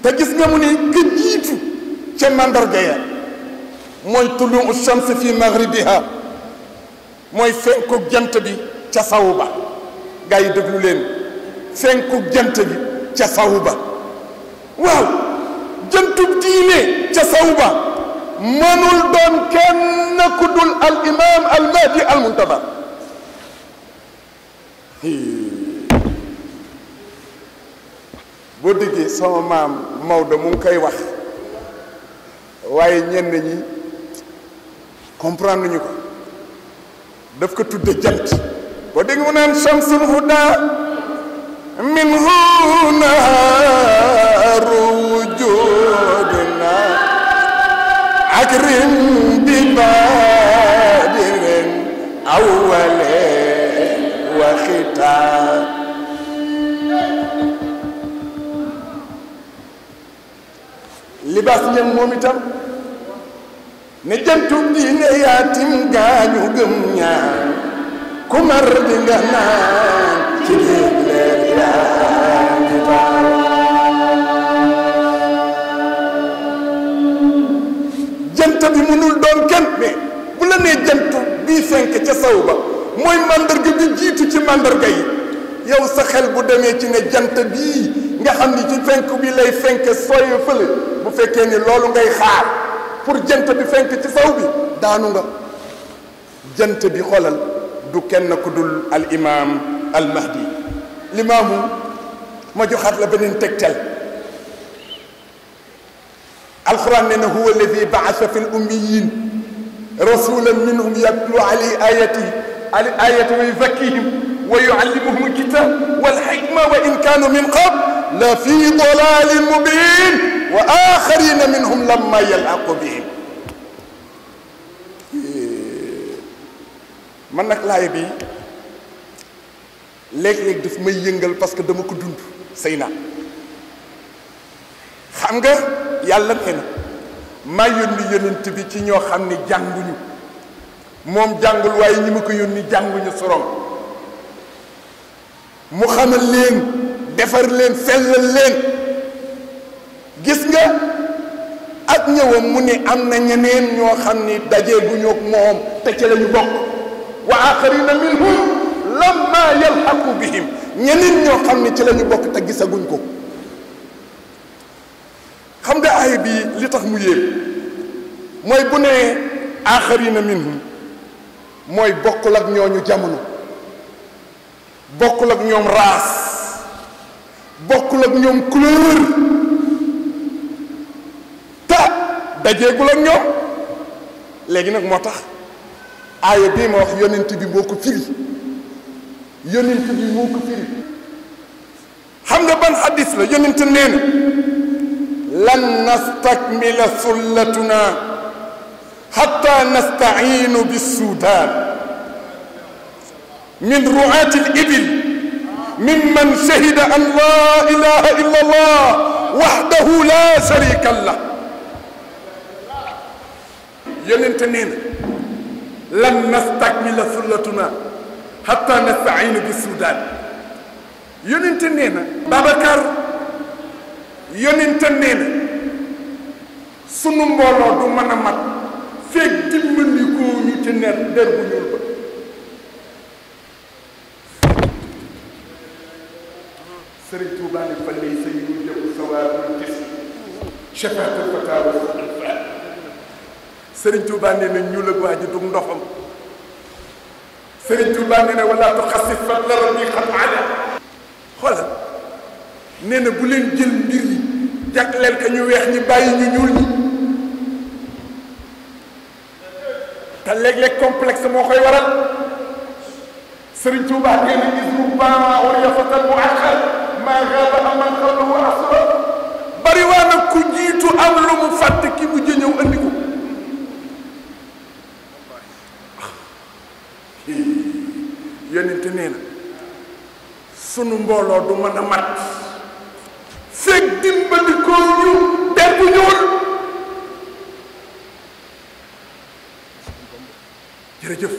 te gis nga mu ne ka jiitu ca mandarga ya mooy tuluu shams fi maghribiha mooy fenkuk jant bi ca sawu ba gaa yi déglu leen fenkuk jant bi ca sawu ba waaw jantub diine ca sawu ba mënul doon kenn ku dul al imam al mahdi al muntazar boo déggee sama maam Maodo mu ngi koy wax waaye ñenn ñi comprendre nañu ko daf ko tudde jant boo dégg mu naan shamsul huda minhu naaru wujuduna akrim bi badirin awwale wa xitaa libaas ñam moom itam ne jantub diine yaatim gaañu gëm ñaan ku mar di nga naan ci géej leer yaa ngi baaw jant bi mënul doon kenn mais bu la nee jant bii fenk ca saw ba mooy mandarga bi jiitu ci mandarga yi yow sa xel bu demee ci ne jant bii nga xam ni ci fenk bi lay fenk sooy fële bu fekkee ni loolu ngay xaar pour jant bi fenk ci saw bi daanu nga jant bi xoolal du kenn ku dul al imam al mahdi limaamu ma joxaat la beneen tegtal alquran nee na huwa alladi baasa fi l ummiyin rasulan minhum yatlu alayhi ayati wa yuzakkihim wa yuallimuhum alkitab walhikma wa in kanu min qabl la fi dalalin mubin wa axarina minhum lamma yalaqu bihim man nag laay bi léeg-léeg daf may yëngal parce que dama ko dund sëy naa xam nga yàlla nee na maa yónni yonent bi ci ñoo xam ni jànguñu moom jàngul waaye ñi ma ko yónni jànguñu sorom mu xamal leen defar leen sellal leen gis nga ak ñëwam mu ni am na ñeneen ñoo xam ni dajeeguñu ak moom te ci lañu bokk wa axarina minhum lamma yalhaqu bihim ñeneen ñoo xam ni ci lañu bokk te gisaguñ ko xam nga aaya bi li tax mu yéem mooy bu nee axarina minhum mooy bokkul ak ñooñu jamono bokkul ak ñoom race bokkul ak ñoom couleur te dajeegul ak ñoom léegi nag moo tax aaya bii ma wax yonent bi moo ko firi yonent bi moo ko firi xam nga ban xadis la yonent nee na lan nastakmila sullatuna hatta nasta'iinu bis-suudaan min ru'aati al-ibil mimman shahida an laa ilaaha illa allah wahdahu laa shariika lah yonent nee na lan nastakmila sullatuna hatta nasta'iinu bis-suudaan yonent nee na Babacar yonent nee na sunu mbooloo du mën a mat feeg dimbandikoo ñu ci ner der bu ñuul ba Sëriñ Tuubaa ne fa laysa yujabu sawaadul jism shafaatul fataa wa al-faat Sëriñ Tuubaa nee na ñuul ak waa ji dug ndoxam Sëriñ Tuubaa nee na wala tuxassif fadla rabbi xat ada xoolal nee na bu leen jël mbir yi jagleel ka ñu weex ñi bàyyi ñu ñuul ñi te léeg-léeg complexe moo koy waral Sëriñ Tuubaa nee na ismu baa war yafatal mu axar maa gaaba aman xablahu asra bari waa nag ku jiitu am lu mu fàtte ki mu jëñëw andi ko yonente nee na sunu mbooloo du mën a mat fekk dimbandikoo ñu der bu ñuul jërëjëf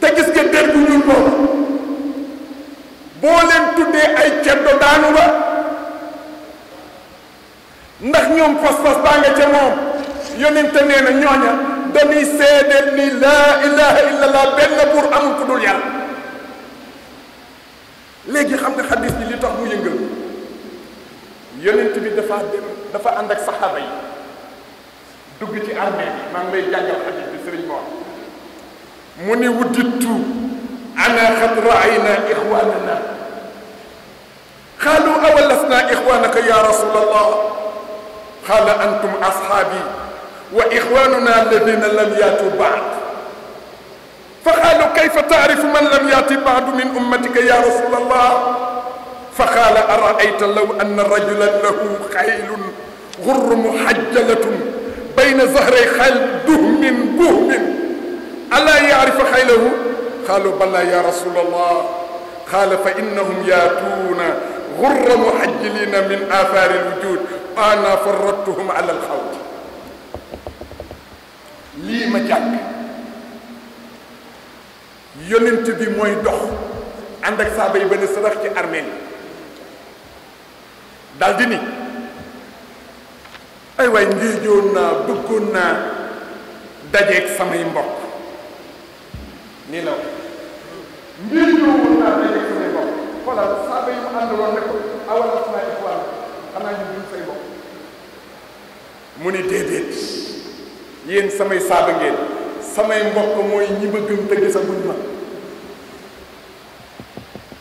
te gis nga der bu ñuul boobu boo leen tuddee ay ceddo daanu ba ndax ñoom pas-pas baa nga ca moom yonente nee na ñooña dañuy seedeel ni laa ilaha illallah benn buur amul ku dul yàlla léegi xam nga xadis bi li tax mu yëngal yonent bi dafa ànd ak saxaaba yi dugg ci armée bi maa ngi lay jàngal xadis bi sëriñ Mor mu ni wuddittu ana xad raayna ixwanana qaalu awalasna ixwanaka ya rasul allah qaala antum ashaabi wa ixwanuna alladina lam yaatu baad fa qaalu kayfa taarifu man lam yaati baadu min ummatika ya rasul allah fa qaala araayta law anna rajulan lahu xaylun gurr muhajjalatun bayna zahray xayl duhmin buhmin alaa yaarifa xaylahu qaalu balaa ya rasul allah qaala fa innahum yaatuuna gurra muhajjilina min aathaari alwujud ana faradtuhum ala alxawd lii ma jàng yonent bi mooy dox ànd ak saaba yi ba ne sarax ci armée daal di ni ay waay ngéejoon naa bëggoon naa dajeeg samay mbokk nii la ngéejoon naa dajeeg samay mbokk xoolal saaba yi mu àndaloon ne ko awal asmaa ixwaan xanaa ñu duñ say mbokk mu ni déedéet yéen samay saaba ngeen samay mbokk mooy ñi ma gëm te gisaguñ ma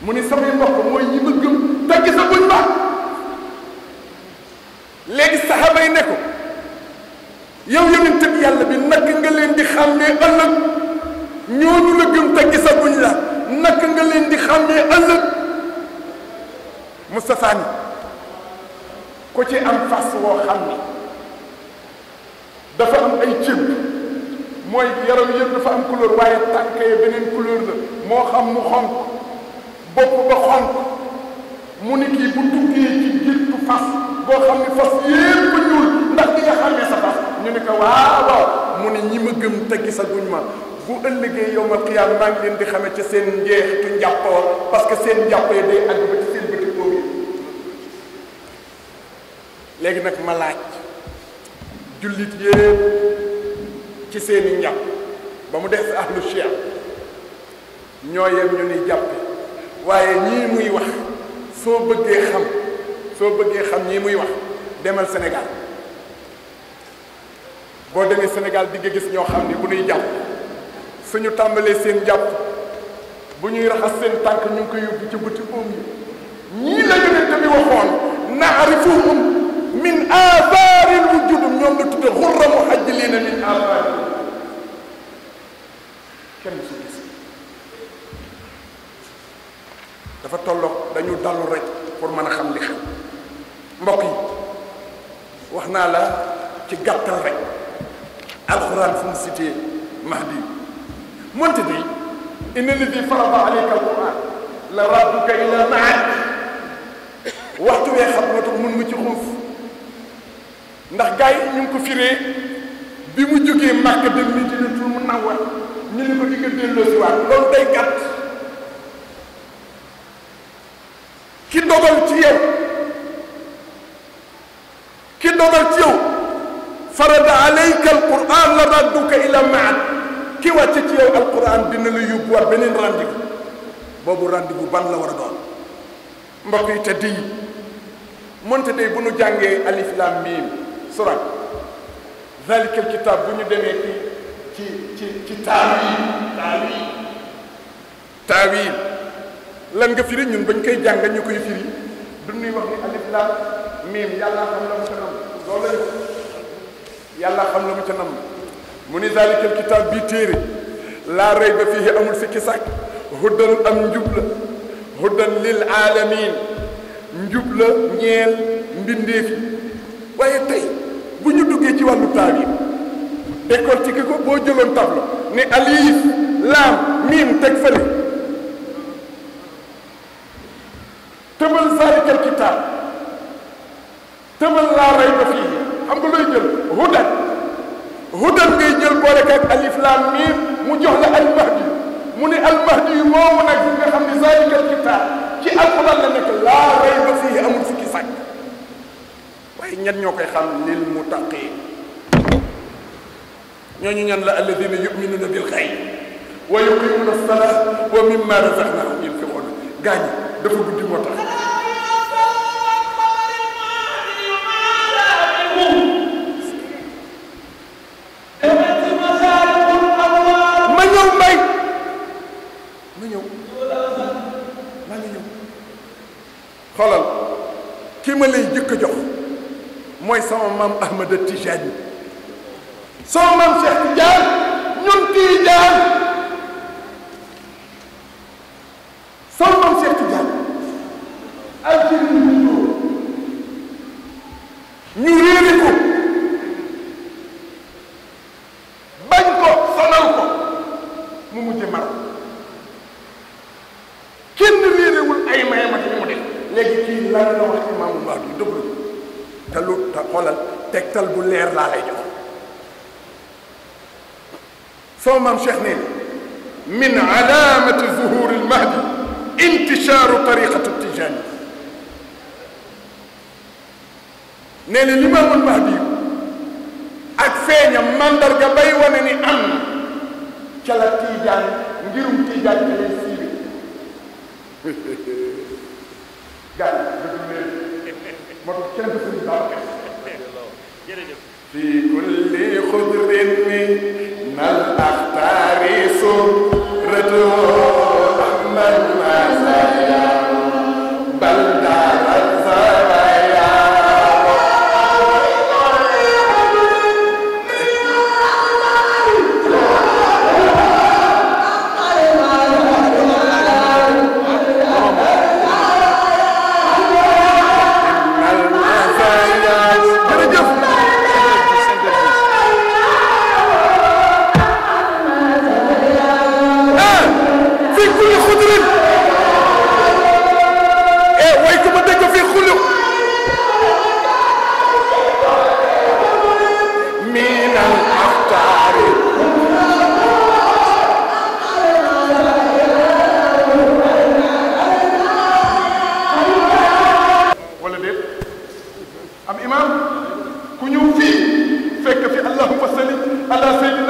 mu ni samay mbokk mooy ñi ma gëm te gisaguñ ma léegi saxaaba yi ne ko yow yonent bi yàlla bi naka nga leen di xàmmee ëllëg ñooñu la gëm te gisaguñ la naka nga leen di xàmmee ëllëg Moustapha ni ku ci am fas woo xam ni dafa am ay cëb mooy yaram yëpp dafa am couleur waaye tànk yi beneen couleur la moo xam mu xonk bopp ba xonk mu ni kii bu duggee ci géttu fas boo xam ne fas yépp ba ñuul ndax di nga xamee sa fas ñu ne ko waaw mu ne ñi ma gëm te gisaguñ ma bu ëllëgee yowmal qiyaam maa ngi leen di xamee ci seen njeexitu njàppoo parce que seen njàpp yi day àgg ba ci seen bëti boobu léegi nag ma laaj jullit yépp ci seeni njàpp ba mu des ahlu cheikh ñoo yem ñu ni jàppe waaye ñii muy wax soo bëggee xam ñii muy wax demal Sénégal boo demee Sénégal di nga gis ñoo xam ni bu ñuy jàpp suñu tàmbalee seen jàpp bu ñuy raxas seen tànk ñu ngi koy yóbbu ci bëti oom yi ñii la yonent bi waxoon naarifuhum min aathaaril wujudum ñoom la tudde xurra muhajjiliina min aathaaril kenn su gis dafa tolloog dañu dalu rek pour mën a xam li xam mbokk yi wax naa la ci gàttal rek alxuraan fu mu cité Mahdi moonte day inna alladi farada alayka alquran la rabbuka ila maad waxtu wee xam nga tax mun mu ci xuuf ndax gars yi ñu ngi ko firee bi mu jógee Màkka dem Madinatul Munawwara ñu ne ko di nga delloo si waat loolu day gàtt ki dogal ci yow farada alayka alquran la radduka ila maad ki wàcce ci yow alquran dina la yóbbuwaat beneen rendez-vous boobu rendez-vous ban la war a doon mbokk yi tedd yi moonte day bu nu jàngee alif lam mim surat zalika alkitab bu ñu demee ci taawil lan nga firi ñun bañ koy jàng ñu koy firi du ñuy wax ni alif lam mim yàlla xam la mu ca nam loolu lañ yàlla xam la mu ca nam mu ni zalika alkitab bii téere laa rayba fiihi amul sikki sàkk hudan am njub la hudan lil alamin njub la ñeel mbindeef yi waaye tey bu ñu duggee ci wàllu taawil décortiquer ko boo jëloon tableau ni alif laam miim teg fële tëbal zalikal kitaab tëbal laa rayba fiihi xam nga looy jël hudan ngay jël boole ak alif laam miim mu jox la almahdi mu ne almahdi yu moomu nag nga xam ne zalikal kitaab ci alquran la nekk laa rayba fiihi amul sikki sàkk waaye ñan ñoo koy xam lil muttaqin ñooñu ñan la alladina yuminuna bil xayb wa yuqimuna as-salata wa mimma razaqnahum yunfiqun gaañ dafa guddi moo tax ma ñëw mbay maa ngi ñëw xoolal ki ma lay jëkk a jox mooy sama maam Ahmada Tijani sama maam Cheikh Tidiane ñun Tidiane sama maam Cheikh Tidiane Algérie ñu réeri ko bañ ko sonal ko mu mujj mar kenn réerewul ay mayam ak li mu def léegi kii lan la wax imaamu Mahdi dëgg te lu te xoolal tegtal bu leer laa lay jox sama maam Cheikh nee min alaamati zuhuri lmahdi intishaaru tariqatu tijani nee na limaamul mahdi ak feeñam mandarga bay wane ni am na ca la tijaan ngirum tijaan ca lay siibi gars yi dëgg leen moo tax kenn du suñu baax fi kulli xudrin min al axtaari suratu ahmad masaya bal daara saraya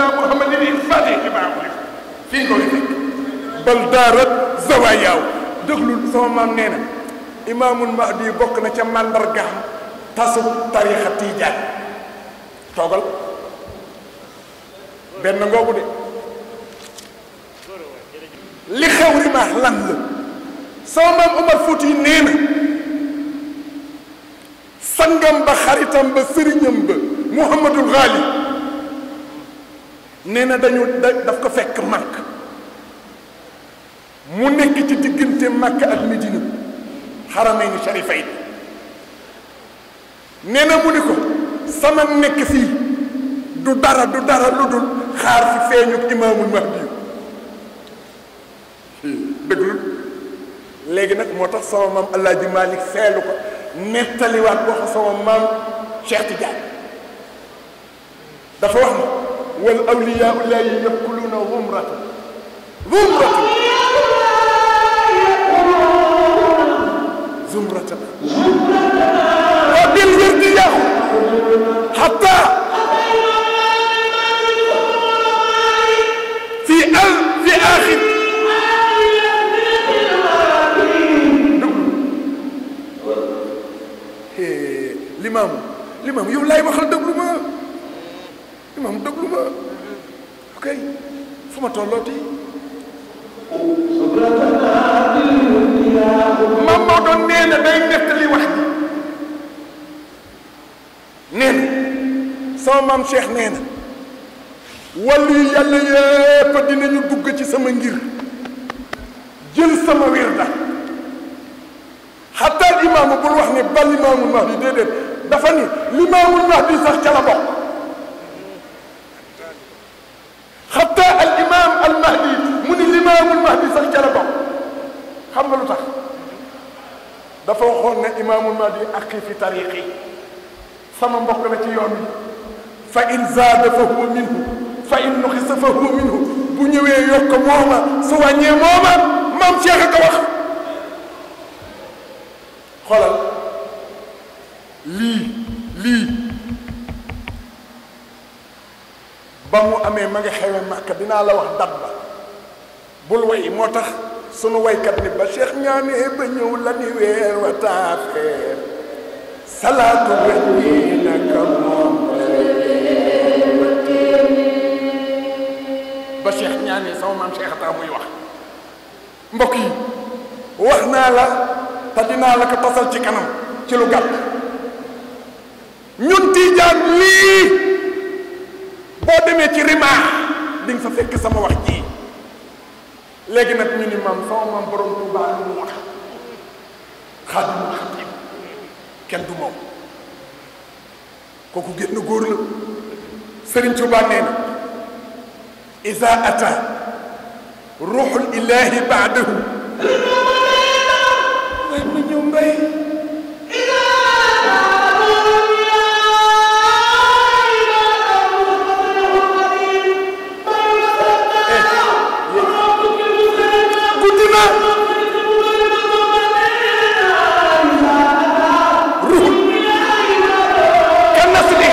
sayyidina muhammadin il-fatih lima ughliq fii nga koy fekk bal daarat zawayaaw déglul sama maam nee na imaamul mahdi bokk na ca màndargaam tasub tarixa tiijaan toogal benn ngoogu de li xew rimaax lan la sama maam Omar Fouti nee na sangam ba xaritam ba sëriñam ba Mouhamadul Ghali nee na daf ko fekk Makka mu nekk ci diggante Makka ak Medina xaramayni sharifayni nee na mu ni ko sama nekk fii du dara lu dul xaar fi feeñu imaamul mahdi dëggul léegi nag moo tax sama maam Alaaji Malik seelu ko nettaliwaat waxu sama maam Cheikh Tidiane dafa wax ne wal awliyaa la yakuluuna humratan zumratan wa bil wirdi yaxu hatta fi aaxir limaam yow laay waxal déglu ma limaam déglu ma ok fu ma tollooti maam moo doon nee na day nettali wax ji nee na sama maam Cheikh nee na wàllu yu yàlla yépp dinañu dugg ci sama ngir jël sama wirda xataa imaamu bul wax ni bal imaamul mahdi déedéet dafa ni limaamul mahdi sax ca la bokk xataa al imaam al mahdi mu ni limaamul mahdi sax ca la bokk xam nga lu tax dafa waxoon ne imaamul mahdi aqi fi tariqi sama mbokk la ci yoon wi fa in zaada fa huwa minhu fa in nuqisa fa huwa minhu bu ñëwee yokk mooma su wàññee mooma maam Cheikh a ko wax xoolal lii ba mu amee ma nga xewe Makka dinaa la wax dat ba bul way moo tax sunu waykat ni ba Cheikh ñaanee ba ñëw la ni weer wa taafeer salaatu wéy naka moom ba Cheikh ñaanee sama maam Cheikh ata muy wax mbokk yi wax naa la te dinaa la ko tasal ci kanam ci lu gàtt ñun tiijaan lii boo demee ci rimaax di nga fa fekk sama wax ji léegi nag ñu ni maam sama maam borom Tuubaa lu mu wax Xaadimul Xadiim kenn du moom kooku génn góor la Sëriñ Tuubaa nee na iza ata ruuxul ilaahi baadahu waaye ma ñëw mbay guddi na ruuxul kan naslihi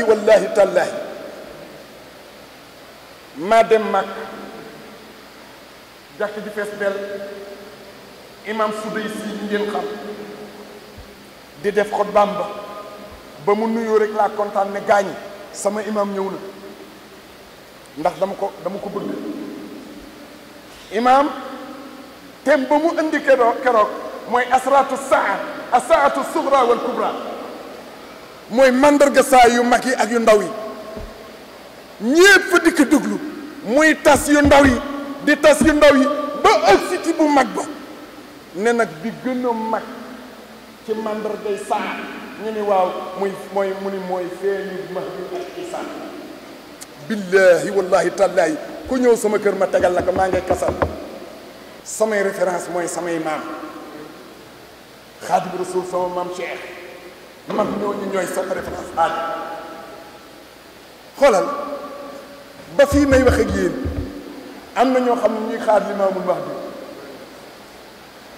wallahi tallahi maa dem mag jàkk ji fees del imam Fuday si ngeen xam di def xutbaam ba mu nuyoo rek laa kontaan ne gaañ sama imam ñëw na ndax dama ko bëgg imam tem ba mu indi keroog mooy asraatu saa asaatu sugra wal kubra mooy mandarga saa yu mag yi ak yu ndaw yi ñépp fa dikk déglu muy tas yu ndaw yi di tas yu ndaw yi ba ëgsi ci bu mag ba ne nag bi gën a mag ci mandargay saa ñu ni waaw mooy feeñu Mahdi ak Isa billahi wallahi tallahi ku ñëw sama kër ma tegal la ko maa ngi kasal samay référence mooy samay maam Xaadimu Rasuul sama maam Cheikh mag ñooñu ñooy sama référence aadi xoolal ba fii may wax ak yéen am na ñoo xam ne ñuy xaar limaamul Mahdi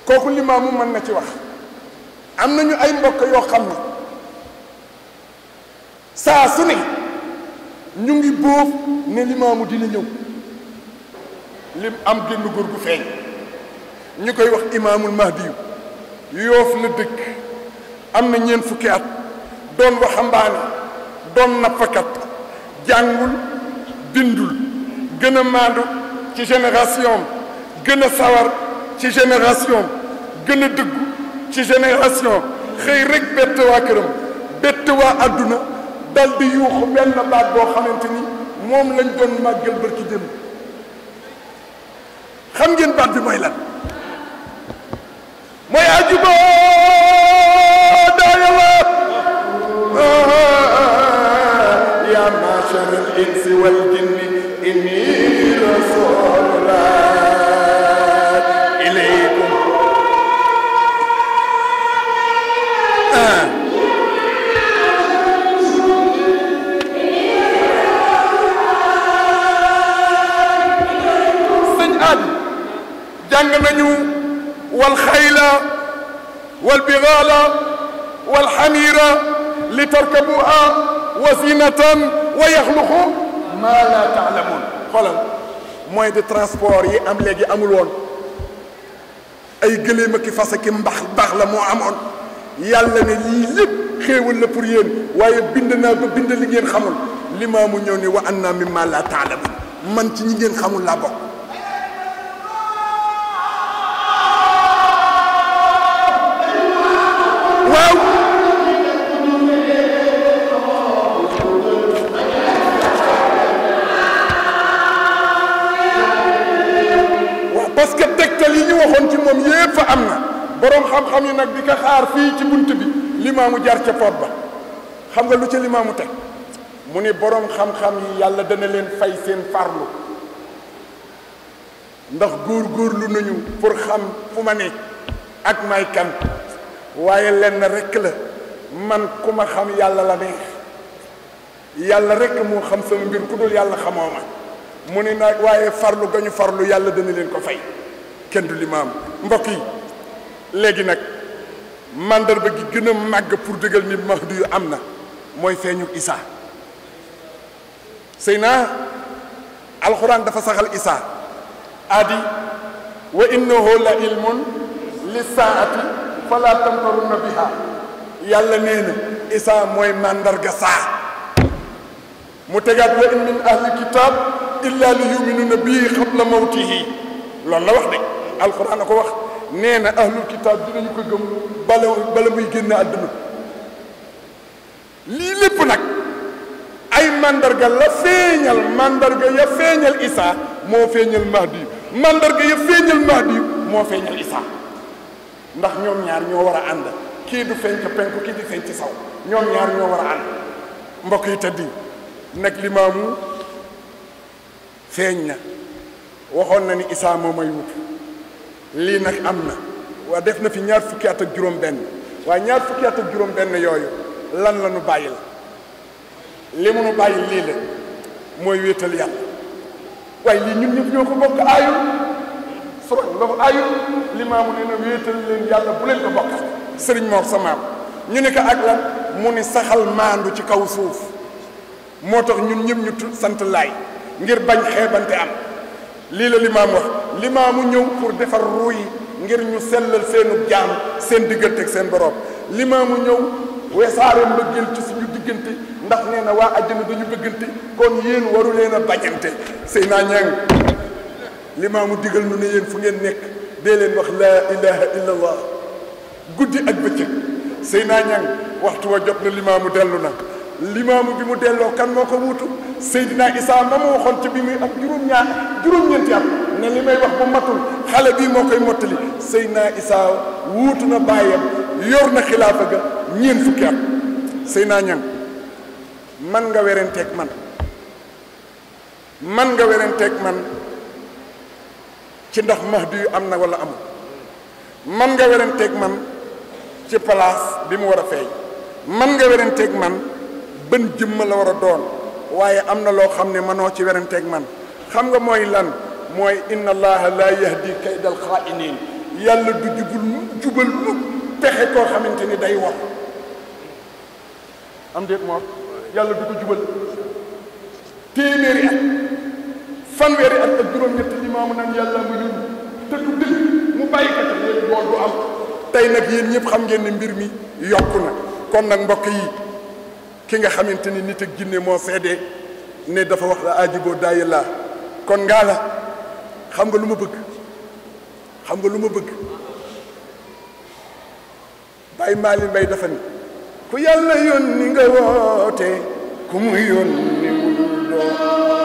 kooku limaamu mën na ci wax am nañu ay mbokk yoo xam ne saa su ne ñu ngi bóof ne limaamu dina ñëw lim am génn góor gu feeñ ñu koy wax imaamul Mahdi yu Yoof la dëkk am na ñeent fukki at doon waxambaane doon nappakat jàngul bindul gën a maandu ci génération gën a sawar ci génération gën a dëggu ci génération xëy rek bett waa këram bett waa àdduna dal di yuuxu benn baat boo xamante ni moom lañ doon màggal bërki dem xam ngeen baat bi mooy lan mooy ajiba daayala ya ma'shar al-insi wal jinni inni rasulullah ilaykum sëñ Adi jàng nañu wal xayla wal bighala wal hamira li tarkabuha wa zinatan wa yaxluqu ma la taalamun xoolal moyen de transport yi am léegi amul woon ay gëléem ak i fas ak i mbax la moo amoon yàlla ne lii lépp xéewal la pour yéen waaye bind naa ko bind li ngeen xamul limaamu ñëw ni wa anna mimma la taalamun man ci ñi ngeen xamul laa bokk waaw parce que tegtal yi ñu waxoon ci moom yépp fa am na boroom xam-xam yi nag di ko xaar fii ci bunt bi limaamu jar ca pot ba xam nga lu ca limaamu teg mu ni boroom xam-xam yi yàlla dana leen fay seen farlu ndax góor-góorlu nañu pour xam fu ma ne ak may kan waaye lenn rekk la man ku ma xam yàlla la neex yàlla rekk moo xam sama mbir ku dul yàlla xamoo ma mu ni nag waaye farlu ga ñu farlu yàlla dana leen ko fay kenn du limaam mbokk yi léegi nag mandarba gi gën a màgg pour dëggal ni Mahdi yu am na mooy feeñu Isa sëy naa alxuraan dafa saxal Isa adi wa innahu la ilmun li saati fala tamtarunna biha yàlla nee na Isa mooy mandarga saa mu tegaat wa in min ahli kitab illa li yuminuna bii qabla mawtihi loolu la wax de alxuraan a ko wax nee na ahlul kitab dinañu ko gëm bala muy génn àdduna lii lépp nag ay mandarga la feeñal mandarga ya feeñal Isa moo feeñal Mahdi mandarga ya feeñal Mahdi moo feeñal Isa ndax ñoom ñaar ñoo war a ànd kii du feeñ ca penku kii di feeñ ci saw ñoom ñaar ñoo war a ànd mbokk yi tëddi nag limaamu feeñ na waxoon na ni Isa moo may wut lii nag am na waa def na fi ñaar fukki at ak juróom benn waaye ñaar fukki at ak juróom benn yooyu lan la nu bàyyil li mu nu bàyyil lii la mooy wéetal yàlla waaye lii ñun ñëpp ñoo ko bokk aayul suba nga ko aayul limaamu nee na wéetal leen yàlla bu leen ko bokk sëriñ Mor sa maam ñu ne ko ak lan mu ni saxal maandu ci kaw suuf moo tax ñun ñëpp ñu sant laay ngir bañ xeebante am lii la limaam wax limaamu ñëw pour defar ruu yi ngir ñu sellal seenu jaam seen diggante ak seen borom limaamu ñëw weesaare mbëggeel ci suñu diggante ndax nee na waa àjjana dañu bëggante kon yéen waru leen a bañante sëy naa ñang limaamu digal nu ne yéen fu ngeen nekk dee leen wax laa ilaha illa allah guddi ak bëccëg sëy naa ñang waxtu wa jot na limaamu dellu na limaamu bi mu delloo kan moo ko wuutu Seydina Isa ma mu waxoon ci bi muy am juróom-ñeenti at ne li may wax bu matul xale bii moo koy mottali Seydina Isa wuutu na bàyyam yor na xilaafa ga ñeent fukki at sëy naa ñang man nga werenteeg man ci ndax Mahdi yu am na wala amul man nga werenteeg man ci place bi mu war a feeñ man nga werenteeg man bën jëmma la war a doon waaye am na loo xam ne mënoo ci werenteeg man xam nga mooy lan mooy inna allaha la yahdi kaydal xaa'iniin yàlla du jubal mu pexe koo xamante ni day war am déet moom yàlla du ko jubal téeméeri at fanweeri at ak juróom-ñetti limaamu naan yàlla mu yónni te du dëgg mu bàyyi ko ci yéen loolu du am tey nag yéen ñëpp xam ngeen ne mbir mi yokku na kon nag mbokk yi ki nga xamante ni nit ak jinne moo seede ne dafa wax la ajiboo daayi laa kon ngaa la xam nga lu ma bëgg Baye Malick Mbaye dafa ni ku yàlla yónni nga woote ku mu yónni wul doo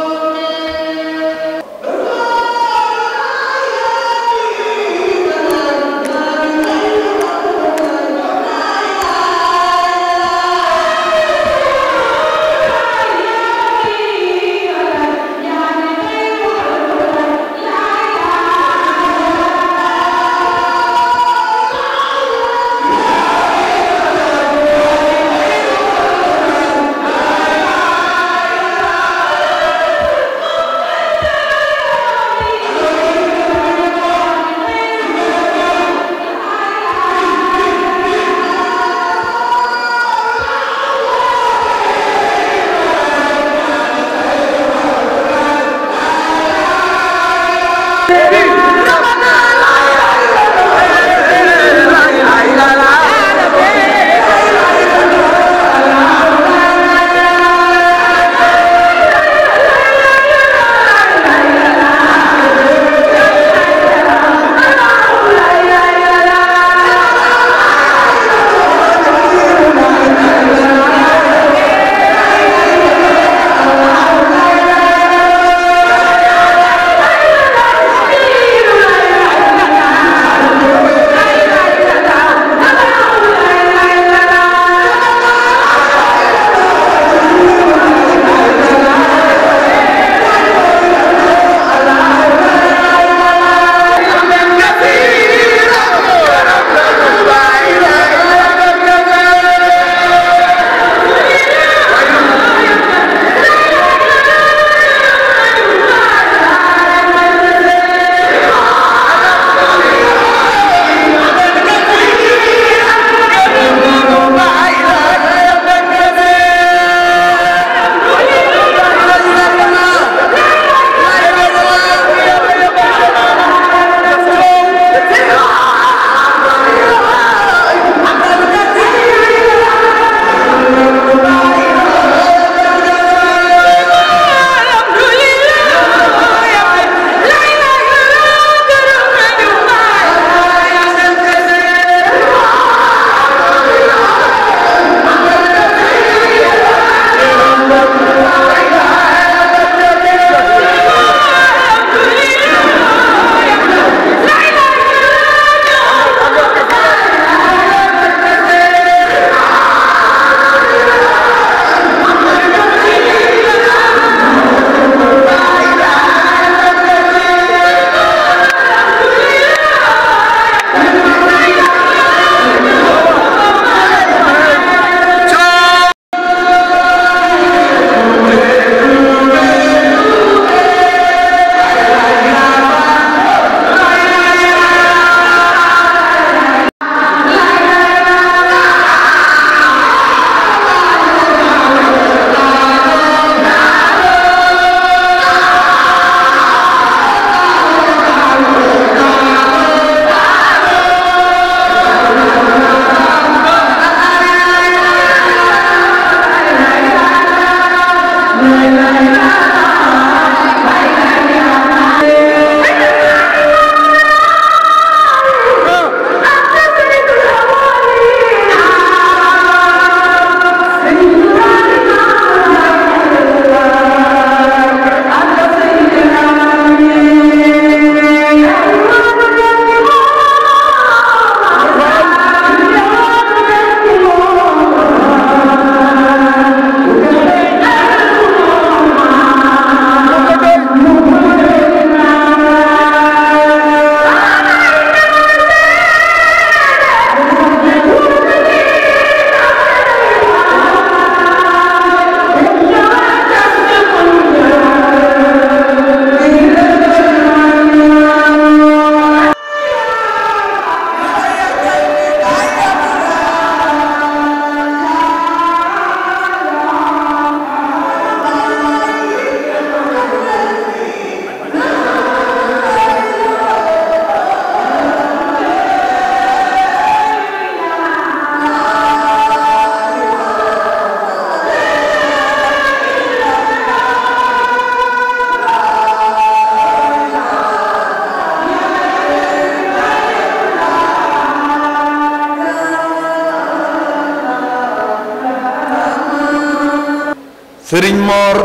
Serigne Mor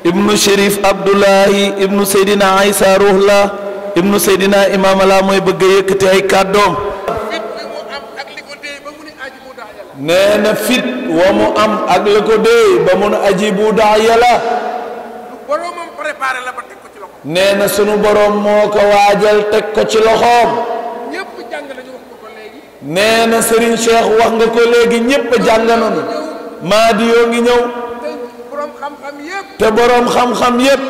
ibnu Chérif Abdoulahi ibnu Seydina Aïssa Ruhla ibnu Seydina Imam Ala mooy bëgg a yëkkati ay kàddoom. nee na fit wa mu am ak la ko dee ba mun ajibu daa yàlla. nee na sunu borom moo ko waajal teg ko ci loxoom. nee na Serigne Cheikh wax nga ko léegi ñépp jàng nañu. Mahdi yoo ngi ñëw. te borom xam-xam yépp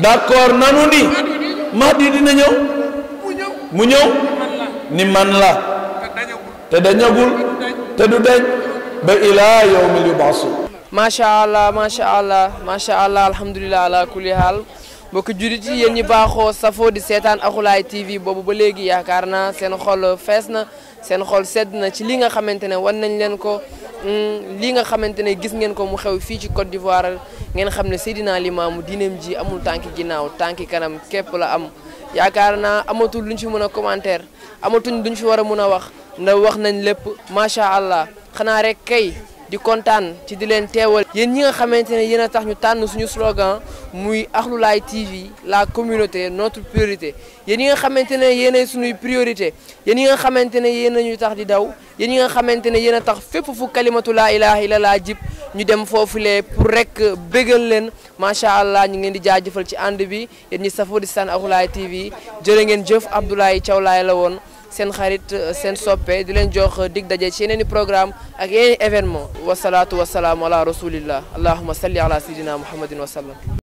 d'accord nanu ni Mahdi dina ñëw. mu ñëw ni man la. te dañagul. te du deñ ba ilaa yawmil yub'asu. macha allah macha allah macha allah alhamdulilah ala kulli haal mbokki jurit yi yéen ñi baaxoo safoo di seetaan Akhulaay TV boobu ba léegi yaakaar naa seen xol fees na seen xol sedd na ci li nga xamante ne wan nañ leen ko li nga xamante ne gis ngeen ko mu xew fii ci Côte d'Ivoire ngeen xam ne Seydina Limaamu diineem ji amul tànki ginnaaw tànki kanam képp la am yaakaar naa amatul luñ fi mën a commentaire amatuñ duñ fi war a mën a wax ndax wax nañ lépp macha allah xanaa rek kay di kontaan ci di leen teewal yéen ñi nga xamante ne yéen a tax ñu tànn suñu slogan muy Akhulaay TV la communauté notre priorité yéen ñi nga xamante ne yéen a suñuy priorité yéen ñi nga xamante ne yéen a ñu tax di daw yéen ñi nga xamante ne yéen a tax fépp fu kalimatu laa ilaha illallah jib ñu dem foofulee pour rek bégal leen macha allah ñu ngi leen di jaajëfal ci ànd bi yéen ñi safoo di staan Akhulaay TV jërë ngeen jëf Abdoulaye Thiaw Laye la woon seen xarit seen soppe di leen jox dig daje ci yeneen i programme ak yeneen i événement wasalaatu wasalaamu ala rasulillah allahumma salli ala sayyidina muhammadin wa sallam